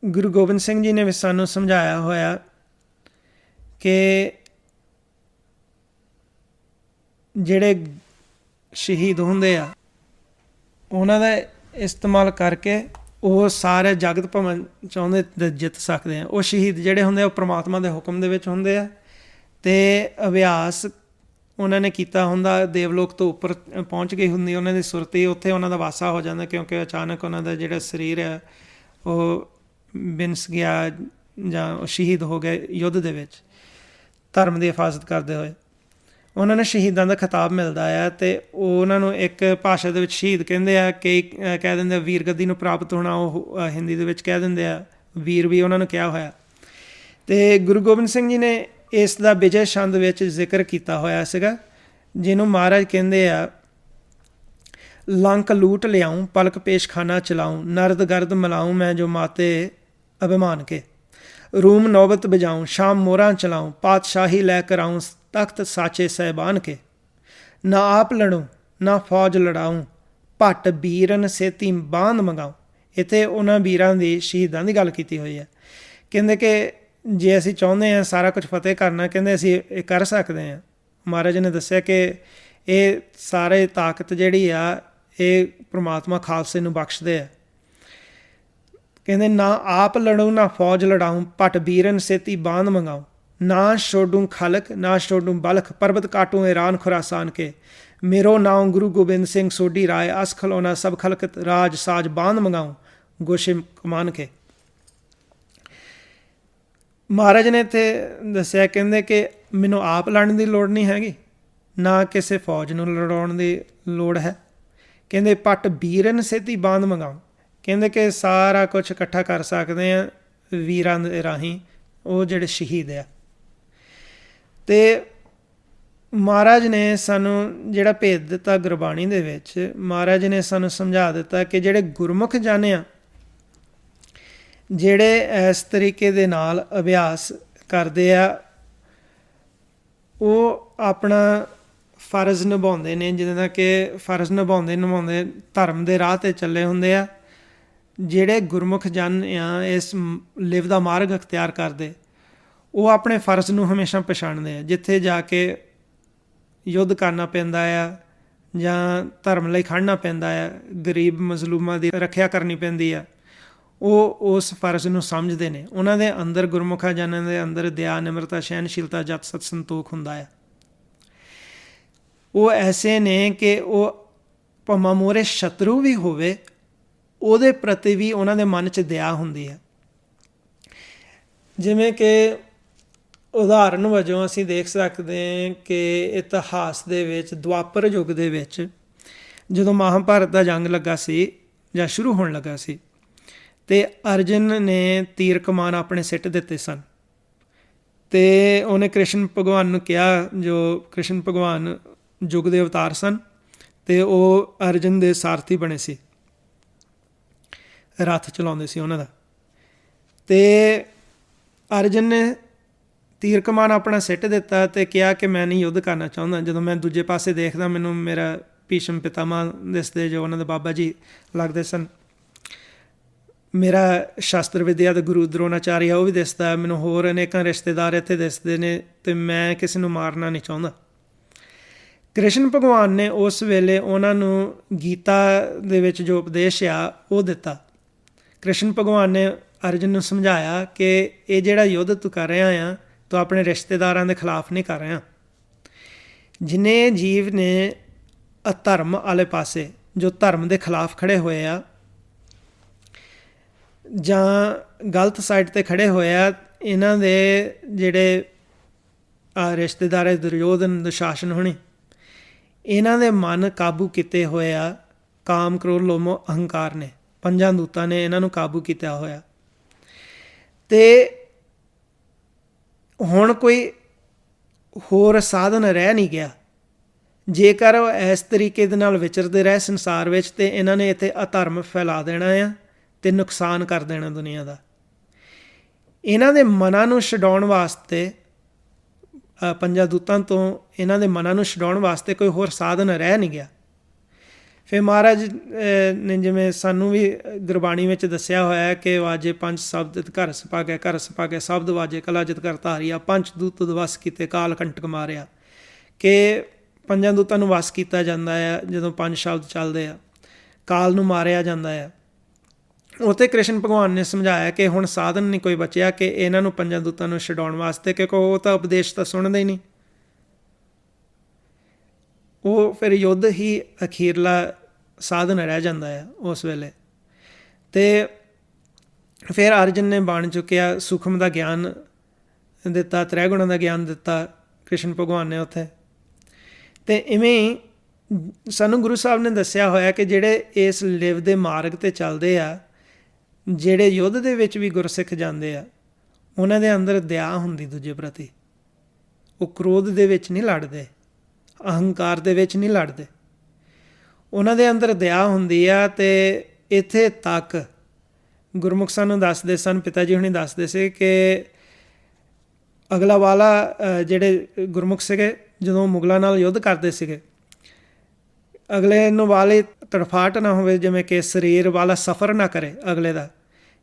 ਗੁਰੂ ਗੋਬਿੰਦ ਸਿੰਘ ਜੀ ਨੇ ਵੀ ਸਾਨੂੰ ਸਮਝਾਇਆ ਹੋਇਆ ਕਿ ਜਿਹੜੇ ਸ਼ਹੀਦ ਹੁੰਦੇ ਆ ਉਹਨਾਂ ਦਾ ਇਸਤੇਮਾਲ ਕਰਕੇ ਉਹ ਸਾਰੇ ਜਗਤ ਭਵਨ ਚਾਹੁੰਦੇ ਜਿੱਤ ਸਕਦੇ ਆ। ਉਹ ਸ਼ਹੀਦ ਜਿਹੜੇ ਹੁੰਦੇ ਆ ਉਹ ਪ੍ਰਮਾਤਮਾ ਦੇ ਹੁਕਮ ਦੇ ਵਿੱਚ ਹੁੰਦੇ ਆ, ਅਤੇ ਅਭਿਆਸ ਉਹਨਾਂ ਨੇ ਕੀਤਾ ਹੁੰਦਾ, ਦੇਵਲੋਕ ਤੋਂ ਉੱਪਰ ਪਹੁੰਚ ਗਈ ਹੁੰਦੀ ਉਹਨਾਂ ਦੀ ਸੁਰਤੀ, ਉੱਥੇ ਉਹਨਾਂ ਦਾ ਵਾਸਾ ਹੋ ਜਾਂਦਾ, ਕਿਉਂਕਿ ਅਚਾਨਕ ਉਹਨਾਂ ਦਾ ਜਿਹੜਾ ਸਰੀਰ ਹੈ ਉਹ ਬਿਨਸ ਗਿਆ ਜਾਂ ਉਹ ਸ਼ਹੀਦ ਹੋ ਗਏ ਯੁੱਧ ਦੇ ਵਿੱਚ ਧਰਮ ਦੀ ਹਿਫਾਜ਼ਤ ਕਰਦੇ ਹੋਏ। ਉਹਨਾਂ ਨੂੰ ਸ਼ਹੀਦਾਂ ਦਾ ਖਿਤਾਬ ਮਿਲਦਾ ਆ, ਅਤੇ ਉਹਨਾਂ ਨੂੰ ਇੱਕ ਭਾਸ਼ਾ ਦੇ ਵਿੱਚ ਸ਼ਹੀਦ ਕਹਿੰਦੇ ਆ, ਕਈ ਕਹਿ ਦਿੰਦੇ ਆ ਵੀਰ ਗੱਦੀ ਨੂੰ ਪ੍ਰਾਪਤ ਹੋਣਾ, ਉਹ ਹਿੰਦੀ ਦੇ ਵਿੱਚ ਕਹਿ ਦਿੰਦੇ ਆ ਵੀਰ ਵੀ ਉਹਨਾਂ ਨੂੰ ਕਿਹਾ ਹੋਇਆ। ਅਤੇ ਗੁਰੂ ਗੋਬਿੰਦ ਸਿੰਘ ਜੀ ਨੇ ਇਸ ਦਾ ਵਿਜੇ ਛੰਦ ਵਿੱਚ ਜ਼ਿਕਰ ਕੀਤਾ ਹੋਇਆ ਸੀਗਾ, ਜਿਹਨੂੰ ਮਹਾਰਾਜ ਕਹਿੰਦੇ ਆ ਲੰਕ ਲੂਟ ਲਿਆਊਂ ਪਲਕ ਪੇਸ਼ਖਾਨਾ ਚਲਾਊਂ, ਨਰਦ ਗਰਦ ਮਿਲਾਊਂ ਮੈਂ ਜੋ ਮਾਤੇ ਅਭਿਮਾਨ ਕੇ, रूम नौबत बजाऊं शाम मोरा चलाऊं, पातशाही लै कर आऊं तख्त साचे सहबान के, ना आप लड़ूं ना फौज लड़ाऊं, ਭੱਟ ਬੀਰਨ ਸੇਤੀ ਬਾਂਧ ਮੰਗਾਉ। ਇੱਥੇ ਉਹਨਾਂ ਵੀਰਾਂ ਦੀ ਸ਼ਹੀਦਾਂ ਦੀ ਗੱਲ ਕੀਤੀ ਹੋਈ ਹੈ। ਕਹਿੰਦੇ ਕਿ ਜੇ ਅਸੀਂ ਚਾਹੁੰਦੇ ਹਾਂ ਸਾਰਾ ਕੁਝ ਫਤਿਹ ਕਰਨਾ, ਕਹਿੰਦੇ ਅਸੀਂ ਇਹ ਕਰ ਸਕਦੇ ਹਾਂ। ਮਹਾਰਾਜ ਨੇ ਦੱਸਿਆ ਕਿ ਇਹ ਸਾਰੇ ਤਾਕਤ ਜਿਹੜੀ ਆ ਇਹ ਪ੍ਰਮਾਤਮਾ ਖਾਲਸੇ ਨੂੰ ਬਖਸ਼ਦੇ ਆ। ਕਹਿੰਦੇ ਨਾ ਆਪ ਲੜੂੰ ਨਾ ਫੌਜ ਲੜਾਊਂ, ਭੱਟ ਬੀਰਨ ਸੇਤੀ ਬਾਂਧ ਮੰਗਾਉ, ਨਾ ਛੋਡੂੰ ਖਲਕ ਨਾ ਛੋਡੂੰ ਬਲਖ, ਪਰਬਤ ਕਾਟੂੰ ਈਰਾਨ ਖੁਰਾਸਾਨ ਕੇ, ਮੇਰੋ ਨਾਉ ਗੁਰੂ ਗੋਬਿੰਦ ਸਿੰਘ ਸੋਢੀ ਰਾਏ, ਅਸ ਖਲੋਣਾ ਸਭ ਖਲਕਤ ਰਾਜ ਸਾਜ ਬਾਂਧ ਮੰਗਾਉਂ, ਗੋਸ਼ੇ ਕਮਾਨ ਕੇ। ਮਹਾਰਾਜ ਨੇ ਇੱਥੇ ਦੱਸਿਆ, ਕਹਿੰਦੇ ਕਿ ਮੈਨੂੰ ਆਪ ਲੜਨ ਦੀ ਲੋੜ ਨਹੀਂ ਹੈਗੀ, ਨਾ ਕਿਸੇ ਫੌਜ ਨੂੰ ਲੜਾਉਣ ਦੀ ਲੋੜ ਹੈ। ਕਹਿੰਦੇ ਭੱਟ ਬੀਰਨ ਸੇਤੀ ਬਾਂਧ ਮੰਗਾਉਂ, ਕਹਿੰਦੇ ਕਿ ਸਾਰਾ ਕੁਛ ਇਕੱਠਾ ਕਰ ਸਕਦੇ ਹਾਂ ਵੀਰਾਂ ਦੇ ਰਾਹੀਂ, ਉਹ ਜਿਹੜੇ ਸ਼ਹੀਦ ਆ। ਅਤੇ ਮਹਾਰਾਜ ਨੇ ਸਾਨੂੰ ਜਿਹੜਾ ਭੇਦ ਦਿੱਤਾ ਗੁਰਬਾਣੀ ਦੇ ਵਿੱਚ, ਮਹਾਰਾਜ ਨੇ ਸਾਨੂੰ ਸਮਝਾ ਦਿੱਤਾ ਕਿ ਜਿਹੜੇ ਗੁਰਮੁਖ ਜਨ ਆ, ਜਿਹੜੇ ਇਸ ਤਰੀਕੇ ਦੇ ਨਾਲ ਅਭਿਆਸ ਕਰਦੇ ਆ, ਉਹ ਆਪਣਾ ਫਰਜ਼ ਨਿਭਾਉਂਦੇ ਨੇ, ਜਿੱਦਾਂ ਕਿ ਫਰਜ਼ ਨਿਭਾਉਂਦੇ ਧਰਮ ਦੇ ਰਾਹ 'ਤੇ ਚੱਲੇ ਹੁੰਦੇ ਆ। ਜਿਹੜੇ ਗੁਰਮੁਖ ਜਨ ਆ ਇਸ ਲਿਵ ਦਾ ਮਾਰਗ ਅਖਤਿਆਰ ਕਰਦੇ, ਉਹ ਆਪਣੇ ਫਰਜ਼ ਨੂੰ ਹਮੇਸ਼ਾ ਪਛਾਣਦੇ ਆ। ਜਿੱਥੇ ਜਾ ਕੇ ਯੁੱਧ ਕਰਨਾ ਪੈਂਦਾ ਆ ਜਾਂ ਧਰਮ ਲਈ ਖੜ੍ਹਨਾ ਪੈਂਦਾ ਆ, ਗਰੀਬ ਮਜ਼ਲੂਮਾਂ ਦੀ ਰੱਖਿਆ ਕਰਨੀ ਪੈਂਦੀ ਆ, ਉਹ ਉਸ ਫਰਜ਼ ਨੂੰ ਸਮਝਦੇ ਨੇ। ਉਹਨਾਂ ਦੇ ਅੰਦਰ, ਗੁਰਮੁਖਾਂ ਜਨਾਂ ਦੇ ਅੰਦਰ ਦਇਆ, ਨਿਮਰਤਾ, ਸਹਿਨਸ਼ੀਲਤਾ, ਜਤ, ਸਤ, ਸੰਤੋਖ ਹੁੰਦਾ ਆ। ਉਹ ਐਸੇ ਨੇ ਕਿ ਉਹ ਭਾਵੇਂ ਮੂਹਰੇ ਸ਼ਤਰੂ ਵੀ ਹੋਵੇ, ਉਹਦੇ ਪ੍ਰਤੀ ਵੀ ਉਹਨਾਂ ਦੇ ਮਨ 'ਚ ਦਇਆ ਹੁੰਦੀ ਹੈ। ਜਿਵੇਂ ਕਿ ਉਦਾਹਰਨ ਵਜੋਂ ਅਸੀਂ ਦੇਖ ਸਕਦੇ ਹਾਂ ਕਿ ਇਤਿਹਾਸ ਦੇ ਵਿੱਚ ਦੁਆਪਰ ਯੁੱਗ ਦੇ ਵਿੱਚ ਜਦੋਂ ਮਹਾਂਭਾਰਤ ਦਾ ਜੰਗ ਲੱਗਾ ਸੀ ਜਾਂ ਸ਼ੁਰੂ ਹੋਣ ਲੱਗਾ ਸੀ, ਅਤੇ ਅਰਜਨ ਨੇ ਤੀਰ ਕਮਾਨ ਆਪਣੇ ਸਿੱਟ ਦਿੱਤੇ ਸਨ, ਅਤੇ ਉਹਨੇ ਕ੍ਰਿਸ਼ਨ ਭਗਵਾਨ ਨੂੰ ਕਿਹਾ, ਜੋ ਕ੍ਰਿਸ਼ਨ ਭਗਵਾਨ ਯੁੱਗ ਦੇ ਅਵਤਾਰ ਸਨ, ਅਤੇ ਉਹ ਅਰਜਨ ਦੇ ਸਾਰਥੀ ਬਣੇ ਸੀ, ਰੱਥ ਚਲਾਉਂਦੇ ਸੀ ਉਹਨਾਂ ਦਾ। ਅਤੇ ਅਰਜਨ ਨੇ ਤੀਰ ਕਮਾਨ ਆਪਣਾ ਸਿੱਟ ਦਿੱਤਾ ਅਤੇ ਕਿਹਾ ਕਿ ਮੈਂ ਨਹੀਂ ਯੁੱਧ ਕਰਨਾ ਚਾਹੁੰਦਾ। ਜਦੋਂ ਮੈਂ ਦੂਜੇ ਪਾਸੇ ਦੇਖਦਾ, ਮੈਨੂੰ ਮੇਰਾ ਭੀਸ਼ਮ ਪਿਤਾਮਾ ਦਿਸਦੇ, ਜੋ ਉਹਨਾਂ ਦੇ ਬਾਬਾ ਜੀ ਲੱਗਦੇ ਸਨ, ਮੇਰਾ ਸ਼ਾਸਤਰ ਵਿਦਿਆ ਦਾ ਗੁਰੂ ਦਰੋਣਾਚਾਰੀਆ ਉਹ ਵੀ ਦਿਸਦਾ, ਮੈਨੂੰ ਹੋਰ ਅਨੇਕਾਂ ਰਿਸ਼ਤੇਦਾਰ ਇੱਥੇ ਦਿਸਦੇ ਨੇ, ਅਤੇ ਮੈਂ ਕਿਸੇ ਨੂੰ ਮਾਰਨਾ ਨਹੀਂ ਚਾਹੁੰਦਾ। ਕ੍ਰਿਸ਼ਨ ਭਗਵਾਨ ਨੇ ਉਸ ਵੇਲੇ ਉਹਨਾਂ ਨੂੰ ਗੀਤਾ ਦੇ ਵਿੱਚ ਜੋ ਉਪਦੇਸ਼ ਆ ਉਹ ਦਿੱਤਾ। ਕ੍ਰਿਸ਼ਨ ਭਗਵਾਨ ਨੇ ਅਰਜਨ ਨੂੰ ਸਮਝਾਇਆ ਕਿ ਇਹ ਜਿਹੜਾ ਯੁੱਧ ਤੂੰ ਕਰ ਰਿਹਾ ਆ, ਤੂੰ ਆਪਣੇ ਰਿਸ਼ਤੇਦਾਰਾਂ ਦੇ ਖਿਲਾਫ ਨਹੀਂ ਕਰ ਰਿਹਾ। ਜਿੰਨੇ ਜੀਵ ਨੇ ਅਧਰਮ ਵਾਲੇ ਪਾਸੇ, ਜੋ ਧਰਮ ਦੇ ਖਿਲਾਫ ਖੜ੍ਹੇ ਹੋਏ ਆ ਜਾਂ ਗਲਤ ਸਾਈਡ 'ਤੇ ਖੜ੍ਹੇ ਹੋਏ ਆ, ਇਹਨਾਂ ਦੇ ਜਿਹੜੇ ਰਿਸ਼ਤੇਦਾਰ ਦੁਰਯੋਧਨ, ਦੁਸ਼ਾਸਨ ਹੋਣੀ, ਇਹਨਾਂ ਦੇ ਮਨ ਕਾਬੂ ਕੀਤੇ ਹੋਏ ਆ ਕਾਮ, ਕ੍ਰੋਧ, ਲੋਭ, ਮੋਹ, ਅਹੰਕਾਰ ਨੇ। ਪੰਜਾਂ ਦੂਤਾਂ ਨੇ ਇਹਨਾਂ ਨੂੰ ਕਾਬੂ ਕੀਤਾ ਹੋਇਆ। ਅਤੇ ਹੁਣ ਕੋਈ ਹੋਰ ਸਾਧਨ ਰਹਿ ਨਹੀਂ ਗਿਆ। ਜੇਕਰ ਉਹ ਇਸ ਤਰੀਕੇ ਦੇ ਨਾਲ ਵਿਚਰਦੇ ਰਹੇ ਸੰਸਾਰ ਵਿੱਚ, ਤਾਂ ਇਹਨਾਂ ਨੇ ਇੱਥੇ ਅਧਰਮ ਫੈਲਾ ਦੇਣਾ ਆ ਅਤੇ ਨੁਕਸਾਨ ਕਰ ਦੇਣਾ ਦੁਨੀਆ ਦਾ। ਇਹਨਾਂ ਦੇ ਮਨਾਂ ਨੂੰ ਛਡਾਉਣ ਵਾਸਤੇ, ਪੰਜਾਂ ਦੂਤਾਂ ਤੋਂ ਇਹਨਾਂ ਦੇ ਮਨਾਂ ਨੂੰ ਛਡਾਉਣ ਵਾਸਤੇ ਕੋਈ ਹੋਰ ਸਾਧਨ ਰਹਿ ਨਹੀਂ ਗਿਆ। ਫਿਰ ਮਹਾਰਾਜ ਨੇ ਜਿਵੇਂ ਸਾਨੂੰ ਵੀ ਗੁਰਬਾਣੀ ਵਿੱਚ ਦੱਸਿਆ ਹੋਇਆ ਕਿ ਵਾਜੇ ਪੰਜ ਸ਼ਬਦ ਘਰ ਸੁਭਾਗੈ, ਘਰ ਸੁਭਾਗੈ ਸ਼ਬਦ ਵਾਜੇ ਕਲਾ ਜਿਤ ਕਰ ਧਾਰੀਆ, ਪੰਜ ਦੂਤ ਵਸ ਕੀਤੇ ਕਾਲ ਕੰਟਕ ਮਾਰਿਆ। ਕਿ ਪੰਜਾਂ ਦੂਤਾਂ ਨੂੰ ਵਸ ਕੀਤਾ ਜਾਂਦਾ ਆ ਜਦੋਂ ਪੰਜ ਸ਼ਬਦ ਚੱਲਦੇ ਆ, ਕਾਲ ਨੂੰ ਮਾਰਿਆ ਜਾਂਦਾ ਆ। ਉਹ 'ਤੇ ਕ੍ਰਿਸ਼ਨ ਭਗਵਾਨ ਨੇ ਸਮਝਾਇਆ ਕਿ ਹੁਣ ਸਾਧਨ ਨਹੀਂ ਕੋਈ ਬਚਿਆ ਕਿ ਇਹਨਾਂ ਨੂੰ ਪੰਜਾਂ ਦੂਤਾਂ ਨੂੰ ਛਡਾਉਣ ਵਾਸਤੇ, ਕਿਉਂਕਿ ਉਹ ਤਾਂ ਉਪਦੇਸ਼ ਤਾਂ ਸੁਣਦੇ ਹੀ ਨਹੀਂ। ਉਹ ਫਿਰ ਯੁੱਧ ਹੀ ਅਖੀਰਲਾ ਸਾਧਨ ਰਹਿ ਜਾਂਦਾ ਆ ਉਸ ਵੇਲੇ। ਅਤੇ ਫਿਰ ਅਰਜਨ ਨੇ ਬਣ ਚੁੱਕਿਆ, ਸੂਖਮ ਦਾ ਗਿਆਨ ਦਿੱਤਾ, ਤ੍ਰੈ ਗੁਣਾਂ ਦਾ ਗਿਆਨ ਦਿੱਤਾ ਕ੍ਰਿਸ਼ਨ ਭਗਵਾਨ ਨੇ ਉੱਥੇ। ਅਤੇ ਇਵੇਂ ਹੀ ਸਾਨੂੰ ਗੁਰੂ ਸਾਹਿਬ ਨੇ ਦੱਸਿਆ ਹੋਇਆ ਕਿ ਜਿਹੜੇ ਇਸ ਲਿਵ ਦੇ ਮਾਰਗ 'ਤੇ ਚੱਲਦੇ ਆ, ਜਿਹੜੇ ਯੁੱਧ ਦੇ ਵਿੱਚ ਵੀ ਗੁਰਸਿੱਖ ਜਾਂਦੇ ਆ, ਉਹਨਾਂ ਦੇ ਅੰਦਰ ਦਇਆ ਹੁੰਦੀ ਦੂਜੇ ਪ੍ਰਤੀ। ਉਹ ਕ੍ਰੋਧ ਦੇ ਵਿੱਚ ਨਹੀਂ ਲੜਦੇ, ਅਹੰਕਾਰ ਦੇ ਵਿੱਚ ਨਹੀਂ ਲੜਦੇ, ਉਹਨਾਂ ਦੇ ਅੰਦਰ ਦਇਆ ਹੁੰਦੀ ਆ। ਅਤੇ ਇੱਥੇ ਤੱਕ ਗੁਰਮੁਖ ਸਾਨੂੰ ਦੱਸਦੇ ਸਨ, ਪਿਤਾ ਜੀ ਹੁਣੀ ਦੱਸਦੇ ਸੀ ਕਿ ਅਗਲਾ ਵਾਲਾ ਜਿਹੜੇ ਗੁਰਮੁਖ ਸੀਗੇ, ਜਦੋਂ ਮੁਗਲਾਂ ਨਾਲ ਯੁੱਧ ਕਰਦੇ ਸੀਗੇ, ਅਗਲੇ ਨੂੰ ਵਾਲੇ ਤੜਫਾਟ ਨਾ ਹੋਵੇ, ਜਿਵੇਂ ਕਿ ਸਰੀਰ ਵਾਲਾ ਸਫ਼ਰ ਨਾ ਕਰੇ ਅਗਲੇ ਦਾ।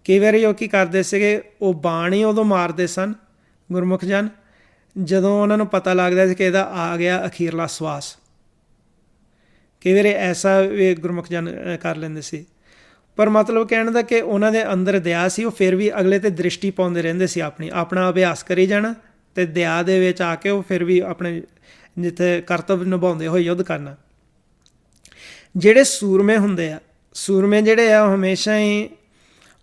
ਕਈ ਵਾਰੀ ਉਹ ਕੀ ਕਰਦੇ ਸੀਗੇ, ਉਹ ਬਾਣ ਹੀ ਉਦੋਂ ਮਾਰਦੇ ਸਨ ਗੁਰਮੁਖ ਜਨ, ਜਦੋਂ ਉਹਨਾਂ ਨੂੰ ਪਤਾ ਲੱਗਦਾ ਸੀ ਕਿ ਇਹਦਾ ਆ ਗਿਆ ਅਖੀਰਲਾ ਸਵਾਸ। ਕਈ ਵਾਰੀ ਐਸਾ ਵੀ ਗੁਰਮੁਖ ਜਨ ਕਰ ਲੈਂਦੇ ਸੀ। ਪਰ ਮਤਲਬ ਕਹਿਣ ਦਾ ਕਿ ਉਹਨਾਂ ਦੇ ਅੰਦਰ ਦਇਆ ਸੀ, ਉਹ ਫਿਰ ਵੀ ਅਗਲੇ 'ਤੇ ਦ੍ਰਿਸ਼ਟੀ ਪਾਉਂਦੇ ਰਹਿੰਦੇ ਸੀ ਆਪਣਾ ਅਭਿਆਸ ਕਰੀ ਜਾਣਾ, ਅਤੇ ਦਇਆ ਦੇ ਵਿੱਚ ਆ ਕੇ ਉਹ ਫਿਰ ਵੀ ਆਪਣੇ ਜਿੱਥੇ ਕਰਤੱਵ ਨਿਭਾਉਂਦੇ ਹੋਏ ਯੁੱਧ ਕਰਨਾ। ਜਿਹੜੇ ਸੂਰਮੇ ਹੁੰਦੇ ਆ, ਸੂਰਮੇ ਜਿਹੜੇ ਆ, ਉਹ ਹਮੇਸ਼ਾ ਹੀ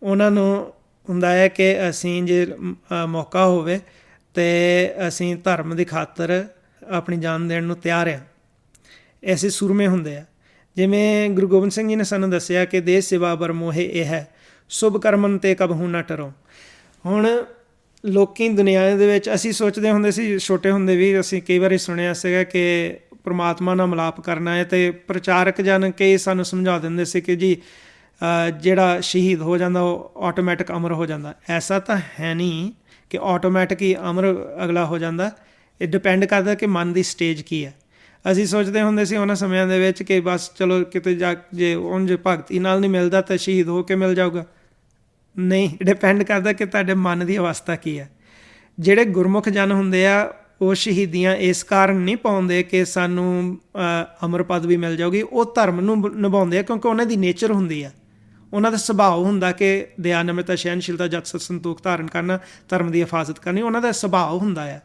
ਉਹਨਾਂ ਨੂੰ ਹੁੰਦਾ ਹੈ ਕਿ ਅਸੀਂ ਜੇ ਮੌਕਾ ਹੋਵੇ ਅਤੇ ਅਸੀਂ ਧਰਮ ਦੀ ਖਾਤਰ ਆਪਣੀ ਜਾਨ ਦੇਣ ਨੂੰ ਤਿਆਰ ਹਾਂ। ਐਸੇ ਸੂਰਮੇ ਹੁੰਦੇ ਆ। ਜਿਵੇਂ ਗੁਰੂ ਗੋਬਿੰਦ ਸਿੰਘ ਜੀ ਨੇ ਸਾਨੂੰ ਦੱਸਿਆ ਕਿ ਦੇਸ਼ ਸੇਵਾ ਬਰ ਮੋਹੇ ਇਹ ਹੈ, ਸ਼ੁਭ ਕਰਮਨ ਤੇ ਕਬਹੂ ਨਾ ਟਰੋ। ਹੁਣ ਲੋਕੀ ਦੁਨੀਆ ਦੇ ਵਿੱਚ ਅਸੀਂ ਸੋਚਦੇ ਹੁੰਦੇ ਸੀ, ਛੋਟੇ ਹੁੰਦੇ ਵੀ ਅਸੀਂ ਕਈ ਵਾਰੀ ਸੁਣਿਆ ਸੀਗਾ ਕਿ ਪਰਮਾਤਮਾ ਨਾਲ ਮਿਲਾਪ ਕਰਨਾ ਹੈ, ਅਤੇ ਪ੍ਰਚਾਰਕ ਜਨ ਕਈ ਸਾਨੂੰ ਸਮਝਾ ਦਿੰਦੇ ਸੀ ਕਿ ਜੀ ਜਿਹੜਾ ਸ਼ਹੀਦ ਹੋ ਜਾਂਦਾ ਉਹ ਆਟੋਮੈਟਿਕ ਅਮਰ ਹੋ ਜਾਂਦਾ। ਐਸਾ ਤਾਂ ਹੈ ਨਹੀਂ ਕਿ ਆਟੋਮੈਟਿਕ ਹੀ ਅਮਰ ਅਗਲਾ ਹੋ ਜਾਂਦਾ। ਇਹ ਡਿਪੈਂਡ ਕਰਦਾ ਕਿ ਮਨ ਦੀ ਸਟੇਜ ਕੀ ਹੈ। ਅਸੀਂ ਸੋਚਦੇ ਹੁੰਦੇ ਸੀ ਉਹਨਾਂ ਸਮਿਆਂ ਦੇ ਵਿੱਚ ਕਿ ਬਸ ਚਲੋ ਕਿਤੇ ਜਾ ਜੇ ਉਂਝ ਭਗਤੀ ਨਾਲ ਨਹੀਂ ਮਿਲਦਾ ਤਾਂ ਸ਼ਹੀਦ ਹੋ ਕੇ ਮਿਲ ਜਾਊਗਾ। ਨਹੀਂ, ਡਿਪੈਂਡ ਕਰਦਾ ਕਿ ਤੁਹਾਡੇ ਮਨ ਦੀ ਅਵਸਥਾ ਕੀ ਹੈ। ਜਿਹੜੇ ਗੁਰਮੁਖ ਜਨ ਹੁੰਦੇ ਆ, ਉਹ ਸ਼ਹੀਦੀਆਂ ਇਸ ਕਾਰਨ ਨਹੀਂ ਪਾਉਂਦੇ ਕਿ ਸਾਨੂੰ ਅਮਰ ਪਦ ਵੀ ਮਿਲ ਜਾਊਗੀ। ਉਹ ਧਰਮ ਨੂੰ ਨਿਭਾਉਂਦੇ ਆ ਕਿਉਂਕਿ ਉਹਨਾਂ ਦੀ ਨੇਚਰ ਹੁੰਦੀ ਆ, ਉਹਨਾਂ ਦਾ ਸੁਭਾਅ ਹੁੰਦਾ ਕਿ ਦਇਆ, ਨਮਰਤਾ, ਸਹਿਣਸ਼ੀਲਤਾ, ਜਤ, ਸਤ, ਸੰਤੋਖ ਧਾਰਨ ਕਰਨਾ, ਧਰਮ ਦੀ ਹਿਫਾਜ਼ਤ ਕਰਨੀ, ਉਹਨਾਂ ਦਾ ਸੁਭਾਅ ਹੁੰਦਾ ਆ।